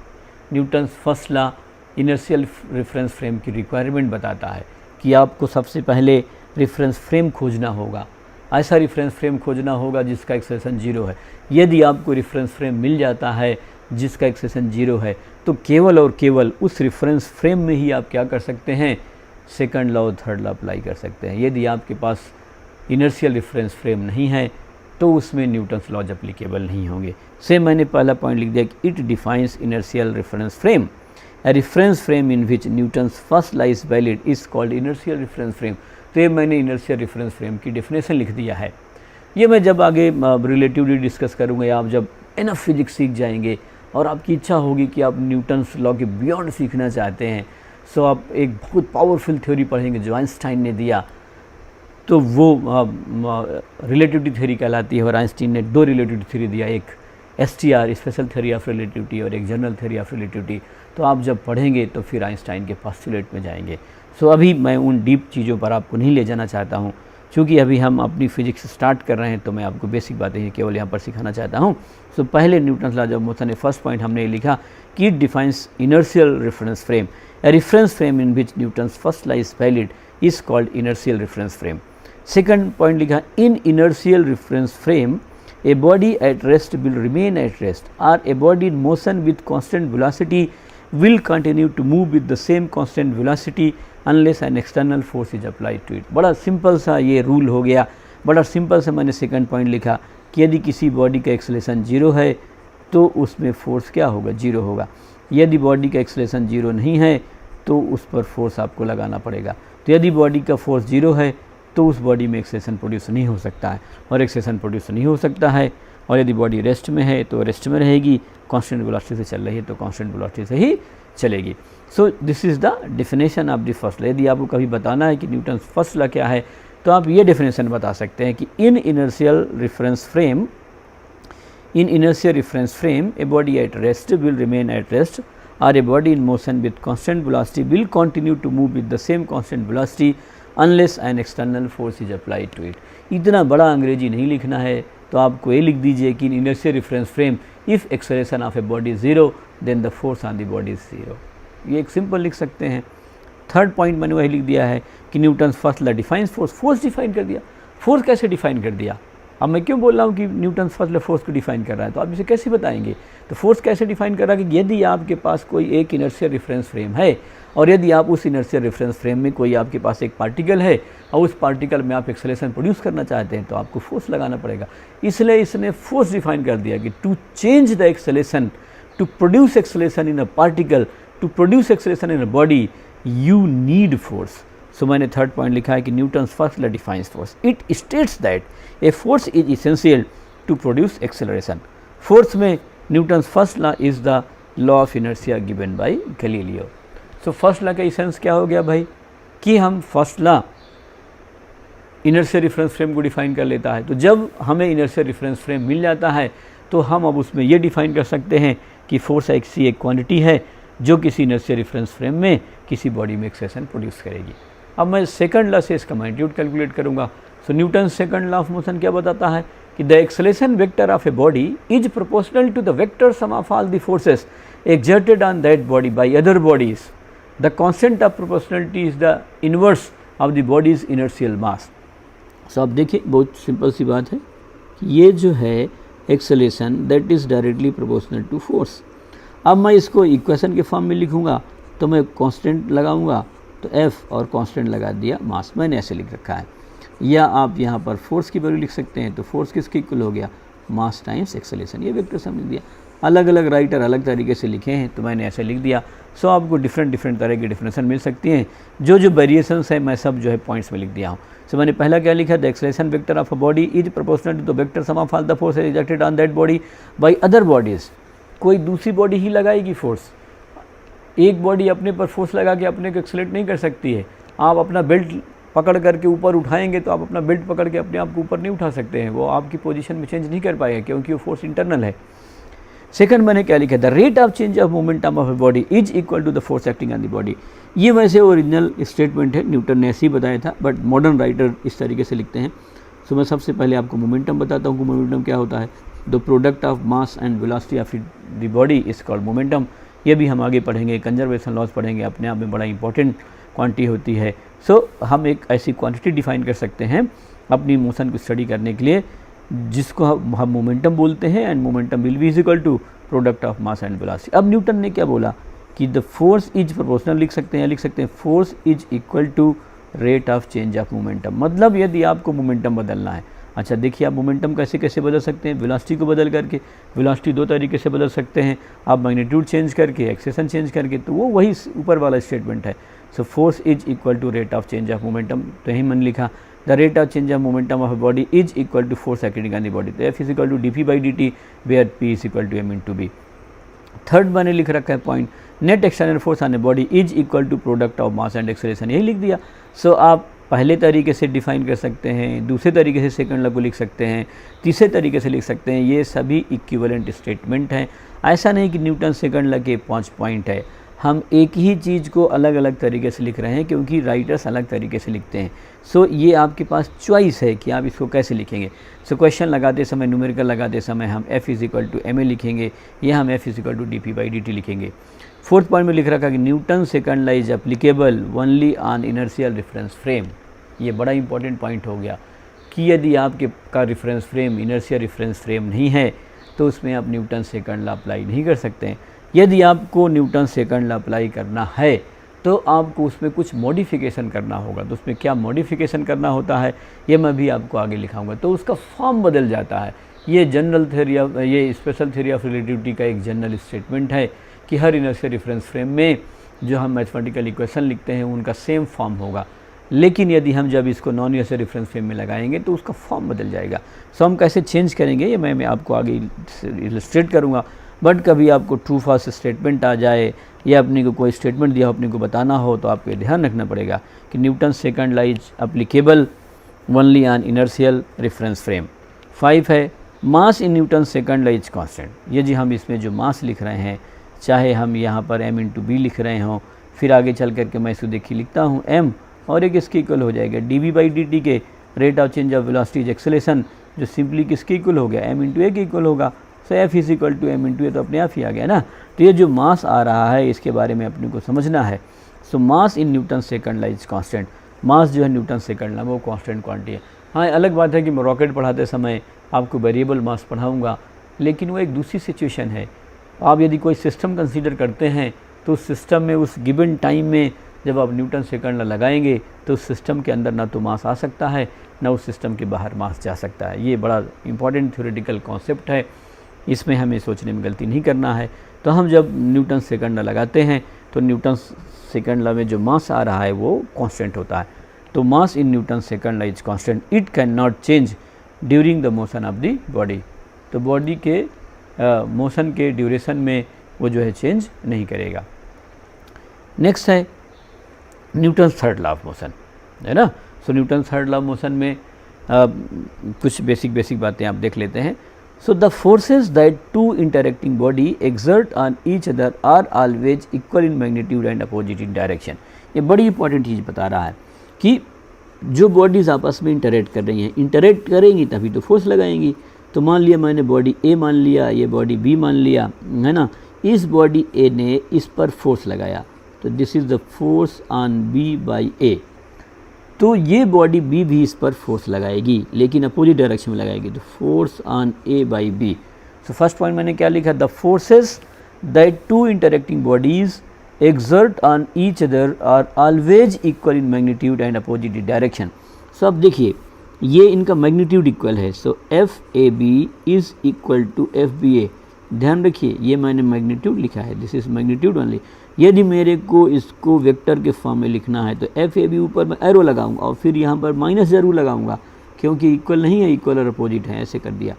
[SPEAKER 1] Newton's first law inertial reference frame की रिक्वायरमेंट बताता है कि आपको सबसे पहले रेफरेंस फ्रेम खोजना होगा। ऐसा रेफरेंस फ्रेम खोजना होगा जिसका एक्सेलरेशन 0 है। यदि आपको रेफरेंस फ्रेम मिल जाता है जिसका एक्सेलरेशन 0 है, तो केवल और केवल उस रेफरेंस फ्रेम में ही आप क्या कर सकते हैं, सेकंड लॉ और थर्ड लॉ अप्लाई कर सकते हैं। यदि आपके पास इनर्शियल रेफरेंस फ्रेम नहीं है तो उसमें न्यूटन्स लॉज एप्लीकेबल नहीं होंगे। सेम मैंने पहला पॉइंट लिख दिया कि it defines inertial reference frame. A reference frame in which Newton's first law is valid is called inertial reference frame। तो ये मैंने inertial reference frame की definition लिख दिया है। ये मैं जब आगे रिलेटिवली डिस्कस करूँगा, आप जब इनफ फिजिक्स सीख जाएंगे और आपकी इच्छा होगी कि आप न्यूटन्स लॉ के बियॉन्ड सीखना चाहते हैं, सो आप एक बहुत पावरफुल थ्योरी पढ़ेंगे जो आइंस्टाइन ने दिया, तो वो रिलेटिविटी थ्योरी कहलाती है। और आइंस्टाइन ने 2 रिलेटिविटी थ्योरी दिया, एक STR special theory of relativity और एक जनरल थ्योरी ऑफ रिलेटिविटी। तो आप जब पढ़ेंगे तो फिर आइंस्टाइन के पोस्टुलेट में जाएंगे। सो अभी मैं उन डीप चीज़ों पर आपको नहीं ले जाना चाहता हूँ, क्योंकि अभी हम अपनी फिजिक्स स्टार्ट कर रहे हैं, तो मैं आपको बेसिक बातें ही केवल यहाँ पर सिखाना चाहता हूँ। सो पहले Newton's law of motion, first point हमने लिखा कि it defines inertial reference frame. A reference frame in which Newton's first law is valid is called inertial reference frame. Second point लिखा, in inertial reference frame a body at rest will remain at rest, or a body in motion with constant velocity will continue to move with the same constant velocity unless an external force is applied to it। बड़ा simple सा ये rule हो गया, बड़ा simple सा मैंने second point लिखा कि यदि किसी बॉडी का एक्सेलरेशन 0 है तो उसमें फोर्स क्या होगा, 0 होगा। यदि बॉडी का एक्सेलरेशन 0 नहीं है तो उस पर फोर्स आपको लगाना पड़ेगा। तो यदि बॉडी का फोर्स 0 है तो उस बॉडी में एक्सेलरेशन प्रोड्यूस नहीं हो सकता है, और एक्सेलरेशन प्रोड्यूस नहीं हो सकता है। और यदि बॉडी रेस्ट में है तो रेस्ट में रहेगी, कांस्टेंट वेलोसिटी से चल रही है तो कांस्टेंट वेलोसिटी से ही चलेगी। So this is the definition of the first law. यदि आपको कभी बताना है कि न्यूटन्स फर्स्ट लॉ क्या है, तो आप ये डेफिनेशन बता सकते हैं कि in inertial reference frame a body at rest will remain at rest, और a body in motion with constant velocity will continue to move with the same constant velocity unless an external force is applied to it. इतना बड़ा अंग्रेजी नहीं लिखना है, तो आपको ये लिख दीजिए कि in inertial reference frame if acceleration of a body is 0 then the force on the body is 0। ये एक सिंपल लिख सकते हैं। थर्ड पॉइंट मैंने वही लिख दिया है कि Newton's first law defines force. Force define कर दिया। फोर्स कैसे डिफाइन कर दिया? अब मैं क्यों बोल रहा हूँ कि न्यूटन्स फर्स्ट लॉ फोर्स को डिफाइन कर रहा है, तो आप इसे कैसे बताएंगे? तो फोर्स कैसे डिफाइन कर रहा है कि यदि आपके पास कोई एक इनर्शियल रिफरेंस फ्रेम है और यदि आप उस इनर्शियल रेफरेंस फ्रेम में कोई आपके पास एक पार्टिकल है और उस पार्टिकल में आप एक्सेलरेशन प्रोड्यूस करना चाहते हैं, तो आपको फोर्स लगाना पड़ेगा। इसलिए इसने फोर्स डिफाइन कर दिया कि to change the acceleration, to produce acceleration in a particle, to produce acceleration in a body, you need force. So मैंने थर्ड पॉइंट लिखा है कि Newton's first law defines force. It states that a force is essential to produce acceleration. Force में Newton's first law is the law of inertia given by Galileo. So first law का essence क्या हो गया भाई, कि हम first law inertial reference frame को define कर लेता है। तो जब हमें इनर्शियल रिफरेंस फ्रेम मिल जाता है तो हम अब उसमें ये डिफाइन कर सकते हैं कि फोर्स ऐसी एक क्वांटिटी है जो किसी इनर्शियल रिफरेंस फ्रेम में किसी बॉडी में एक्सेलरेशन प्रोड्यूस करेगी। अब मैं सेकंड लॉ से इसका मैग्नीट्यूड कैलकुलेट करूंगा। So Newton second law of motion क्या बताता है कि the acceleration vector of a body is proportional to the vector sum of all the forces exerted on that body by other bodies. The constant of proportionality is the inverse of the body's inertial mass. So अब देखिए बहुत simple सी बात है कि ये जो है acceleration that is directly proportional to force. अब मैं इसको इक्वेशन के फॉर्म में लिखूंगा तो मैं कांस्टेंट लगाऊंगा, तो एफ और कांस्टेंट लगा दिया मास, मैंने ऐसे लिख रखा है। या आप यहाँ पर फोर्स की वैल्यू लिख सकते हैं, तो फोर्स किसके इक्वल हो गया, मास टाइम्स एक्सेलरेशन। ये वेक्टर समझ दिया। अलग अलग राइटर अलग तरीके से लिखे हैं, तो मैंने ऐसे लिख दिया। सो आपको डिफरेंट तरह की डिफिनेशन मिल सकती हैं। जो वेरिएशंस है मैं सब जो है पॉइंट्स में लिख दिया हूँ। सो मैंने पहला क्या लिखा, the acceleration vector of a body is proportional to the vector sum of all the force exerted on that body by other bodies. कोई दूसरी बॉडी ही लगाएगी फोर्स। एक बॉडी अपने पर फोर्स लगा के अपने को एक्सेलरेट नहीं कर सकती है। आप अपना बेल्ट पकड़ करके ऊपर उठाएंगे तो आप अपना बेल्ट पकड़ के अपने आप को ऊपर नहीं उठा सकते हैं, वो आपकी पोजीशन में चेंज नहीं कर पाएगा क्योंकि वो फोर्स इंटरनल है। सेकंड मैंने क्या लिखा, the rate of change of momentum of a body is equal to the force acting on the body. ये वैसे ओरिजिनल स्टेटमेंट है, न्यूटन ने ऐसे ही बताया था, बट मॉडर्न राइटर इस तरीके से लिखते हैं। सो मैं सबसे पहले आपको मोमेंटम बताता हूँ कि मोमेंटम क्या होता है। The product of mass and velocity of the body is called momentum. ये भी हम आगे पढ़ेंगे, कंजर्वेशन लॉज पढ़ेंगे, अपने आप में बड़ा इंपॉर्टेंट क्वांटिटी होती है। सो हम एक ऐसी क्वांटिटी डिफाइन कर सकते हैं अपनी मोशन को स्टडी करने के लिए जिसको हम मोमेंटम बोलते हैं, and momentum will be is equal to product of mass and velocity. अब न्यूटन ने क्या बोला कि द फोर्स इज प्रोपोर्शनल, लिख सकते हैं, लिख सकते हैं force is equal to rate of change of momentum. मतलब यदि आपको मोमेंटम बदलना है, अच्छा देखिए आप मोमेंटम कैसे कैसे बदल सकते हैं, वेलोसिटी को बदल करके। वेलोसिटी दो तरीके से बदल सकते हैं, आप मैग्नीट्यूड चेंज करके, एक्सेलरेशन चेंज करके, तो वो वही ऊपर वाला स्टेटमेंट है। So force is equal to rate of change of momentum, तो यही मैंने लिखा the rate of change of momentum of body is equal to force acting on the body. तो F is equal to D P by D T where P is equal to M into B. Third मैंने लिख रखा है point, net external force on a body is equal to product of mass and acceleration, यही लिख दिया। सो आप पहले तरीके से डिफाइन कर सकते हैं, दूसरे तरीके से सेकंड लॉ को लिख सकते हैं, तीसरे तरीके से लिख सकते हैं। ये सभी इक्विवेलेंट स्टेटमेंट हैं। ऐसा नहीं कि न्यूटन सेकंड लॉ के 5 पॉइंट है। हम एक ही चीज़ को अलग अलग तरीके से लिख रहे हैं क्योंकि राइटर्स अलग तरीके से लिखते हैं। सो ये आपके पास चॉइस है कि आप इसको कैसे लिखेंगे। सो क्वेश्चन लगाते समय, न्यूमेरिकल लगाते समय हम F is equal to M A लिखेंगे या हम F is equal to D P by D T लिखेंगे। फोर्थ पॉइंट में लिख रखा कि Newton second law is applicable only on inertial reference frame. ये बड़ा इंपॉर्टेंट पॉइंट हो गया कि यदि आपके का reference frame inertial reference frame नहीं है तो उसमें आप न्यूटन सेकंड लॉ अप्लाई नहीं कर सकते हैं। यदि आपको न्यूटन सेकंड लॉ अप्लाई करना है तो आपको उसमें कुछ मॉडिफिकेशन करना होगा। तो उसमें क्या मॉडिफिकेशन करना होता है ये मैं भी आपको आगे लिखाऊंगा। तो उसका फॉर्म बदल जाता है। ये जनरल थ्योरी ऑफ, ये स्पेशल थ्योरी ऑफ रिलेटिविटी का एक जनरल स्टेटमेंट है कि हर इनर्शियल रेफरेंस फ्रेम में जो हम मैथमेटिकल इक्वेशन लिखते हैं उनका सेम फॉर्म होगा। लेकिन यदि हम जब इसको नॉन इनर्शियल रेफरेंस फ्रेम में लगाएंगे तो उसका फॉर्म बदल जाएगा। सो हम कैसे चेंज करेंगे ये मैं आपको आगे इलस्ट्रेट करूँगा। बट कभी आपको ट्रू फॉल्स स्टेटमेंट आ जाए या अपने को कोई स्टेटमेंट दिया हो, अपने को बताना हो, तो आपको ध्यान रखना पड़ेगा कि Newton second law is applicable only on inertial reference frame. 5 है mass in Newton second law is constant. ये जी हम इसमें जो मास लिख रहे हैं, चाहे हम यहाँ पर m इंटू बी लिख रहे हों, फिर आगे चल करके मैं इसको देखिए लिखता हूँ m और एक इसके इक्वल हो जाएगा dv/dt के rate of change of velocity is acceleration, जो सिंपली किसके इक्वल हो गया, m/a के इक्वल होगा। So f is equal to m/a, तो अपने आप ही आ गया ना। तो ये जो मास आ रहा है इसके बारे में अपने को समझना है। So mass in Newton second law is constant, mass जो है न्यूटन सेकंड ला वो कांस्टेंट क्वांटिटी है। हाँ, अलग बात है कि मैं रॉकेट पढ़ाते समय आपको वेरिएबल मास पढ़ाऊँगा, लेकिन वो एक दूसरी सिचुएशन है। आप यदि कोई सिस्टम कंसीडर करते हैं तो उस सिस्टम में उस गिवन टाइम में जब आप न्यूटन सेकंड ला लगाएंगे तो उस सिस्टम के अंदर ना तो मास आ सकता है ना उस सिस्टम के बाहर मास जा सकता है। ये बड़ा इंपॉर्टेंट थ्योरेटिकल कॉन्सेप्ट है, इसमें हमें सोचने में गलती नहीं करना है। तो हम जब न्यूटन सेकंड ला लगाते हैं तो न्यूटन सेकंड ला में जो मास आ रहा है वो कांस्टेंट होता है। तो mass in Newton second law is constant, it can not change during the motion of the body. तो बॉडी के मोशन के ड्यूरेशन में वो जो है चेंज नहीं करेगा। नेक्स्ट है Newton third law of motion, है ना। So Newton third law of motion में कुछ बेसिक बातें आप देख लेते हैं। So the forces that two interacting body exert on each other are always equal in magnitude and opposite in direction. ये बड़ी इंपॉर्टेंट चीज़ बता रहा है कि जो बॉडीज़ आपस में इंटरेक्ट कर रही हैं, इंटरेक्ट करेंगी तभी तो फोर्स लगाएंगी। तो मान लिया मैंने बॉडी ए मान लिया, ये बॉडी बी मान लिया, है ना। इस बॉडी ए ने इस पर फोर्स लगाया, तो this is the force on B by A. तो ये बॉडी बी भी इस पर फोर्स लगाएगी, लेकिन अपोजिट डायरेक्शन में लगाएगी, तो force on A by B. So first point मैंने क्या लिखा, the forces that two interacting bodies exert on each other are always equal in magnitude and opposite direction. So अब देखिए ये इनका मैग्नीट्यूड इक्वल है, so F A B is equal to F B A. ध्यान रखिए ये मैंने magnitude लिखा है, दिस इज़ मैग्नीट्यूड ओनली। यदि मेरे को इसको वेक्टर के फॉर्म में लिखना है तो एफ ए बी ऊपर मैं एरो लगाऊंगा और फिर यहाँ पर माइनस ज़रूर लगाऊंगा, क्योंकि इक्वल नहीं है, इक्वल और अपोजिट है, ऐसे कर दिया।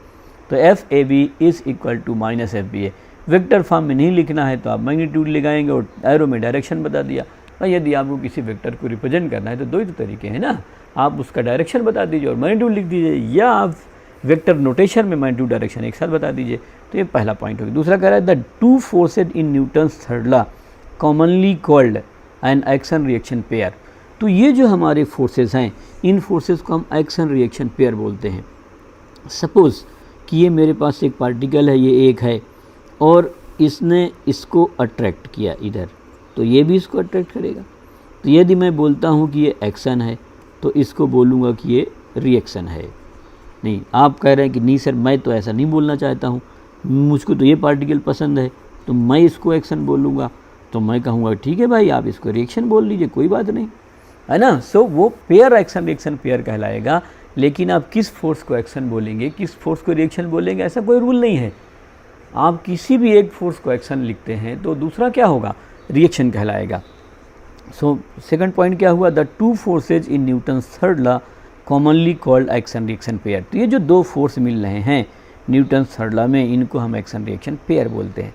[SPEAKER 1] तो F A B is equal to minus F B A. Vector form में नहीं लिखना है तो आप मैग्नीट्यूड लगाएंगे और एरो में डायरेक्शन बता दिया। और यदि आपको किसी वेक्टर को रिप्रेजेंट करना है तो दो ही तो तरीके हैं ना, आप उसका डायरेक्शन बता दीजिए और मैग्नीट्यूड लिख दीजिए, या आप वेक्टर नोटेशन में मैग्नीट्यूड डायरेक्शन एक साथ बता दीजिए। तो ये पहला पॉइंट होगा। दूसरा कह रहा है the two forces in Newton's third law commonly called an action reaction pair. तो ये जो हमारे फोर्सेस हैं, इन फोर्सेस को हम एक्शन रिएक्शन पेयर बोलते हैं। सपोज़ कि ये मेरे पास एक पार्टिकल है, ये एक है, और इसने इसको अट्रैक्ट किया इधर, तो ये भी इसको अट्रैक्ट करेगा। तो यदि मैं बोलता हूँ कि ये एक्शन है तो इसको बोलूँगा कि ये रिएक्शन है। नहीं, आप कह रहे हैं कि नहीं सर मैं तो ऐसा नहीं बोलना चाहता हूँ, मुझको तो ये पार्टिकल पसंद है तो मैं इसको एक्शन बोलूँगा। तो मैं कहूँगा ठीक है भाई आप इसको रिएक्शन बोल लीजिए, कोई बात नहीं, है ना। सो वो पेयर एक्शन रिएक्शन पेयर कहलाएगा। लेकिन आप किस फोर्स को एक्शन बोलेंगे, किस फोर्स को रिएक्शन बोलेंगे, ऐसा कोई रूल नहीं है। आप किसी भी एक फोर्स को एक्शन लिखते हैं तो दूसरा क्या होगा, रिएक्शन कहलाएगा। सो सेकंड पॉइंट क्या हुआ, the two forces in Newton's third law commonly called action reaction pair. तो ये जो दो फोर्स मिल रहे हैं न्यूटन्स थर्ड लॉ में, इनको हम एक्शन रिएक्शन पेयर बोलते हैं।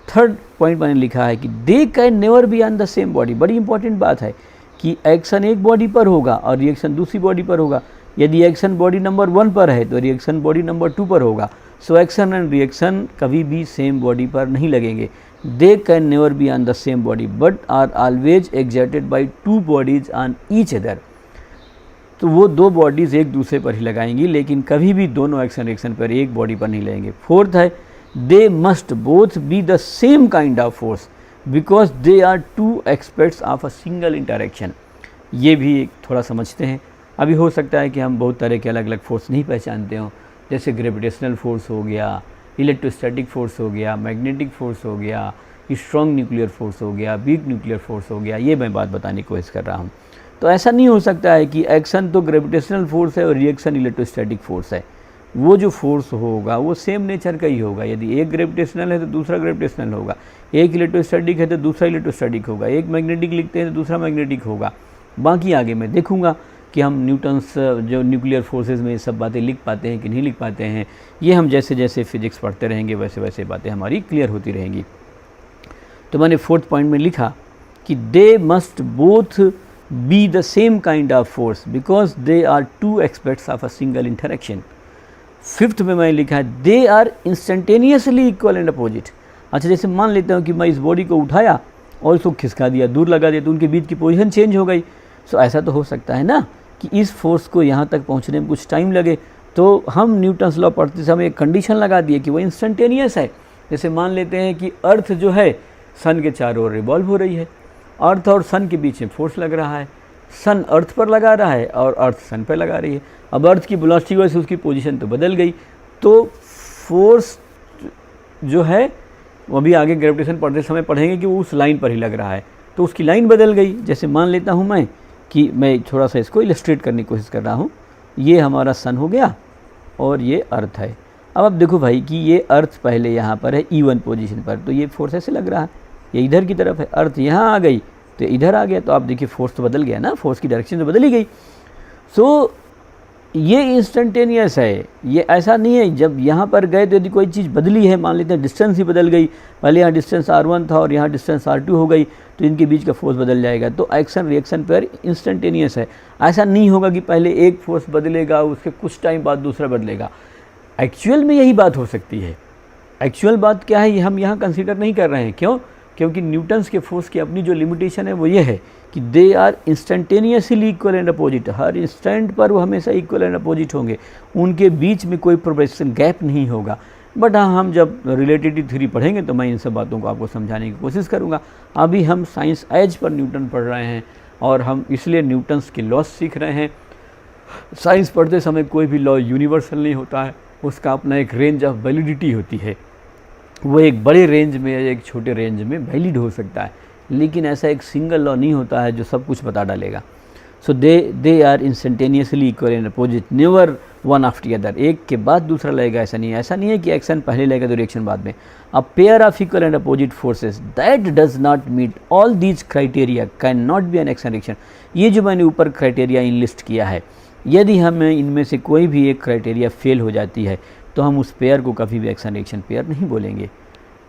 [SPEAKER 1] थर्ड पॉइंट मैंने लिखा है कि दे can never be on the same body. बड़ी इंपॉर्टेंट बात है कि एक्शन एक बॉडी पर होगा और रिएक्शन दूसरी बॉडी पर होगा। यदि एक्शन बॉडी नंबर 1 पर है तो रिएक्शन बॉडी नंबर 2 पर होगा। सो एक्शन एंड रिएक्शन कभी भी सेम बॉडी पर नहीं लगेंगे। They can never be on the same body but are always exerted by two bodies on each other. तो वो दो बॉडीज़ एक दूसरे पर ही लगाएंगी, लेकिन कभी भी दोनों एक्शन रिएक्शन पर एक बॉडी पर नहीं लगेंगे। फोर्थ है they must both be the same kind of force because they are two aspects of a single interaction. ये भी थोड़ा समझते हैं। अभी हो सकता है कि हम बहुत तरह के अलग अलग फोर्स नहीं पहचानते हों, जैसे ग्रेविटेशनल फोर्स हो गया, इलेक्ट्रोस्टैटिक फोर्स हो गया, मैग्नेटिक फोर्स हो गया, स्ट्रॉन्ग न्यूक्लियर फोर्स हो गया, वीक न्यूक्लियर फोर्स हो गया। ये मैं बात बताने की कोशिश कर रहा हूँ। तो ऐसा नहीं हो सकता है कि एक्शन तो ग्रेविटेशनल फोर्स है और रिएक्शन इलेक्ट्रोस्टैटिक फोर्स है। वो जो फोर्स होगा वो सेम नेचर का ही होगा। यदि एक ग्रेविटेशनल है तो दूसरा ग्रेविटेशनल होगा, एक इलेक्ट्रोस्टैटिक है तो दूसरा इलेक्ट्रोस्टैटिक होगा, एक मैग्नेटिक लिखते हैं तो दूसरा मैग्नेटिक होगा। बाकी आगे मैं देखूंगा कि हम न्यूटन्स जो न्यूक्लियर फोर्सेस में ये सब बातें लिख पाते हैं कि नहीं लिख पाते हैं। ये हम जैसे जैसे फिजिक्स पढ़ते रहेंगे वैसे वैसे बातें हमारी क्लियर होती रहेंगी। तो मैंने फोर्थ पॉइंट में लिखा कि they must both be the same kind of force because they are two aspects of a single interaction. Fifth में मैं लिखा है they are instantaneously equal and opposite. अच्छा, जैसे मान लेता हूँ कि मैं इस बॉडी को उठाया और इसको खिसका दिया, दूर लगा दिया, तो उनके बीच की पोजीशन चेंज हो गई। सो ऐसा तो हो सकता है ना कि इस फोर्स को यहाँ तक पहुँचने में कुछ टाइम लगे, तो हम न्यूटन्स लॉ पढ़ते समय एक कंडीशन लगा दिए कि वो इंस्टेंटेनियस है। जैसे मान लेते हैं कि अर्थ जो है सन के चारों ओर रिवॉल्व हो रही है, अर्थ और सन के बीच में फोर्स लग रहा है, सन अर्थ पर लगा रहा है और अर्थ सन पर लगा रही है। अब अर्थ की वेलोसिटी की वजह से उसकी पोजीशन तो बदल गई, तो फोर्स जो है वो अभी आगे ग्रेविटेशन पढ़ते समय पढ़ेंगे कि वो उस लाइन पर ही लग रहा है, तो उसकी लाइन बदल गई। जैसे मान लेता हूँ मैं कि मैं थोड़ा सा इसको इलस्ट्रेट करने की कोशिश कर रहा हूँ, ये हमारा सन हो गया और ये अर्थ है। अब आप देखो भाई कि ये अर्थ पहले यहाँ पर है E1 पोजीशन पर, तो ये फोर्स ऐसे लग रहा है, ये इधर की तरफ है, अर्थ यहाँ आ गई तो इधर आ गया, तो आप देखिए फोर्स तो बदल गया ना, फोर्स की डायरेक्शन तो बदल ही गई। सो ये इंस्टेंटेनियस है, ये ऐसा नहीं है जब यहाँ पर गए तो यदि कोई चीज़ बदली है, मान लेते हैं डिस्टेंस ही बदल गई, पहले यहाँ डिस्टेंस R1 था और यहाँ डिस्टेंस R2 हो गई, तो इनके बीच का फोर्स बदल जाएगा, तो एक्शन रिएक्शन पेयर इंस्टेंटेनियस है। ऐसा नहीं होगा कि पहले एक फोर्स बदलेगा उसके कुछ टाइम बाद दूसरा बदलेगा। एक्चुअल में यही बात हो सकती है। एक्चुअल बात क्या है ये हम यहाँ कंसीडर नहीं कर रहे हैं, क्यों? क्योंकि न्यूटन्स के फोर्स की अपनी जो लिमिटेशन है वो ये है कि they are instantaneously equal and opposite, हर इंस्टेंट पर वो हमेशा इक्वल एंड अपोजिट होंगे, उनके बीच में कोई प्रोग्रेशन गैप नहीं होगा। बट हाँ, हम जब रिलेटिविटी थ्योरी पढ़ेंगे तो मैं इन सब बातों को आपको समझाने की कोशिश करूँगा। अभी हम साइंस एज पर न्यूटन पढ़ रहे हैं और हम इसलिए न्यूटन्स के लॉस सीख रहे हैं। साइंस पढ़ते समय कोई भी लॉ यूनिवर्सल नहीं होता है, उसका अपना एक रेंज ऑफ वैलिडिटी होती है, वो एक बड़े रेंज में या एक छोटे रेंज में वैलिड हो सकता है, लेकिन ऐसा एक सिंगल लॉ नहीं होता है जो सब कुछ बता डालेगा। So they are instantaneously equal and opposite, never one after other, एक के बाद दूसरा लगेगा, ऐसा नहीं है। ऐसा नहीं है कि एक्शन पहले लगेगा तो रिएक्शन बाद में। A pair of equal and opposite forces that does not meet all these criteria can not be an action reaction. ये जो मैंने ऊपर क्राइटेरिया इनलिस्ट किया है, यदि हमें इनमें से कोई भी एक क्राइटेरिया फेल हो जाती है तो हम उस पेयर को कभी भी एक्शन रिएक्शन पेयर नहीं बोलेंगे।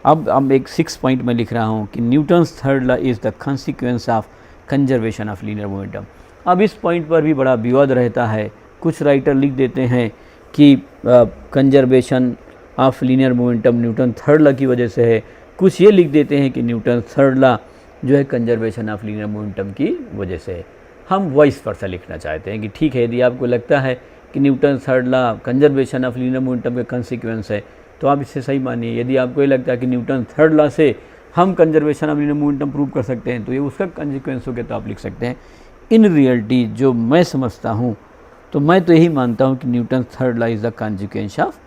[SPEAKER 1] अब एक 6 पॉइंट में लिख रहा हूँ कि Newton's third law is the consequence of conservation of linear momentum. अब इस पॉइंट पर भी बड़ा विवाद रहता है। कुछ राइटर लिख देते हैं कि conservation of linear momentum Newton third law की वजह से है, कुछ ये लिख देते हैं कि न्यूटन थर्ड लॉ जो है कंजर्वेशन ऑफ लीनियर मोमेंटम की वजह से है। हम वॉइस वर्सा लिखना चाहते हैं कि ठीक है, यदि आपको लगता है कि Newton third law conservation of linear momentum का कॉन्सिक्वेंस है तो आप इससे सही मानिए। यदि आपको ये लगता है कि न्यूटन थर्ड लॉ से हम conservation of linear momentum prove कर सकते हैं तो ये उसका कॉन्सिक्वेंस हो गया, तो आप लिख सकते हैं। इन रियलिटी जो मैं समझता हूँ तो मैं तो यही मानता हूँ कि Newton third law is the consequence of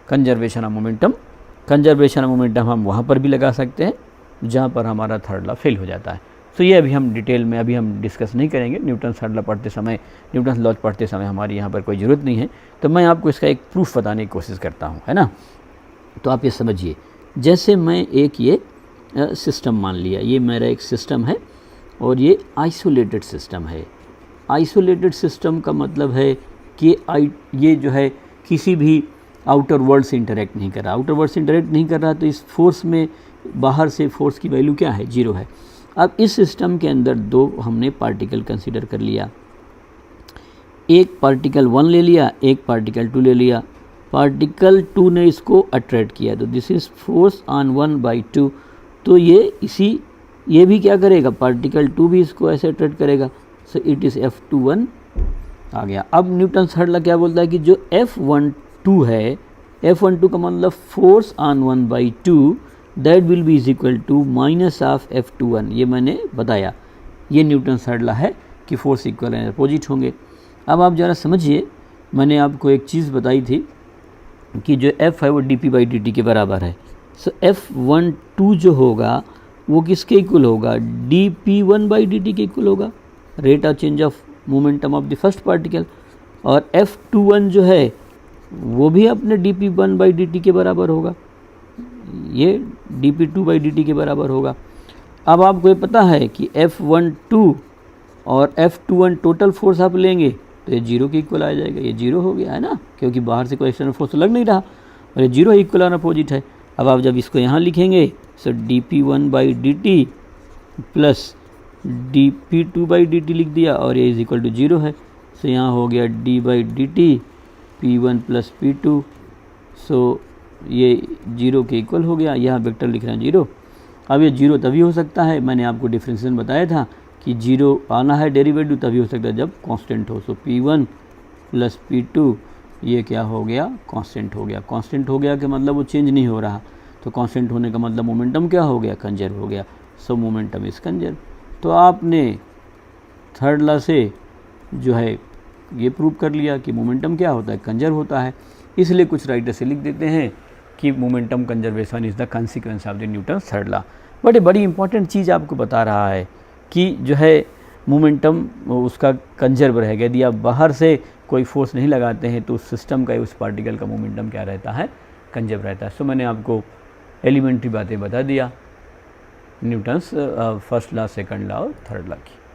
[SPEAKER 1] conservation of momentum. Conservation of momentum हम वहाँ पर भी लगा सकते हैं जहाँ पर हमारा थर्ड लॉ फेल हो जाता है। तो ये अभी हम डिटेल में अभी हम डिस्कस नहीं करेंगे। न्यूटन थर्ड लॉ पढ़ते समय, न्यूटन लॉ पढ़ते समय हमारी यहाँ पर कोई ज़रूरत नहीं है, तो मैं आपको इसका एक प्रूफ बताने की कोशिश करता हूँ, है ना। तो आप ये समझिए, जैसे मैं एक ये सिस्टम मान लिया, ये मेरा एक सिस्टम है और ये आइसोलेटेड सिस्टम है। आइसोलेटेड सिस्टम का मतलब है कि ये जो है किसी भी आउटर वर्ल्ड से इंटरेक्ट नहीं कर रहा। आउटर वर्ल्ड से इंटरेक्ट नहीं कर रहा तो इस फोर्स में बाहर से फोर्स की वैल्यू क्या है? 0 है। अब इस सिस्टम के अंदर दो हमने पार्टिकल कंसीडर कर लिया, एक पार्टिकल 1 ले लिया, एक पार्टिकल 2 ले लिया। पार्टिकल 2 ने इसको अट्रैक्ट किया तो दिस इज़ फोर्स ऑन 1/2। तो ये भी क्या करेगा? पार्टिकल 2 भी इसको ऐसे अट्रैक्ट करेगा। सो इट इज़ F21 आ गया। अब न्यूटन थर्ड लॉ क्या बोलता है कि जो F12 है, F12 का मतलब force on 1/2 that will be is equal to minus of F21। ये मैंने बताया, ये न्यूटन थर्ड लॉ है कि फोर्स इक्वल एंड अपोजिट होंगे। अब आप ज़रा समझिए, मैंने आपको एक चीज़ बताई थी कि जो F है वो dp/dt के बराबर है। सो F12 जो होगा वो किसके इक्वल होगा? dp1/dt के इक्वल होगा, rate of change of momentum of the first particle. और F21 जो है वो भी अपने dp1/dt के बराबर होगा, ये dp2/dt के बराबर होगा। अब आपको ये पता है कि F12 और F21 टोटल फोर्स आप लेंगे तो ये 0 के इक्वल आ जाएगा। ये 0 हो गया है ना, क्योंकि बाहर से कोई एक्सटर्नल फोर्स तो लग नहीं रहा और ये 0 इक्वल और अपोजिट है। अब आप जब इसको यहाँ लिखेंगे सो dp1/dt प्लस dp2/dt लिख दिया और ये इज इक्वल टू 0 है। सो यहाँ हो गया d/dt p1 प्लस p2। सो ये 0 के इक्वल हो गया। यहाँ वेक्टर लिख रहे हैं 0। अब ये 0 तभी हो सकता है, मैंने आपको डिफरेंशिएशन बताया था कि जीरो आना है डेरिवेटिव तभी हो सकता है जब कांस्टेंट हो। सो P1 प्लस P2 ये क्या हो गया, कांस्टेंट हो गया। कांस्टेंट हो गया कि मतलब वो चेंज नहीं हो रहा, तो कांस्टेंट होने का मतलब मोमेंटम क्या हो गया, कंजर्व हो गया। सो मोमेंटम इज कंजर्व। तो आपने थर्ड लॉ से जो है ये प्रूव कर लिया कि मोमेंटम क्या होता है, कंजर्व होता है। इसलिए कुछ राइटर से लिख देते हैं कि momentum conservation is the consequence of the Newton third law. But ये बड़ी इंपॉर्टेंट चीज़ आपको बता रहा है कि जो है मोमेंटम उसका कंजर्व रहेगा। यदि आप बाहर से कोई फोर्स नहीं लगाते हैं तो उस सिस्टम का, उस पार्टिकल का मोमेंटम क्या रहता है, कंजर्व रहता है। सो मैंने आपको एलिमेंट्री बातें बता दिया Newton's first law, second law और थर्ड लॉ की।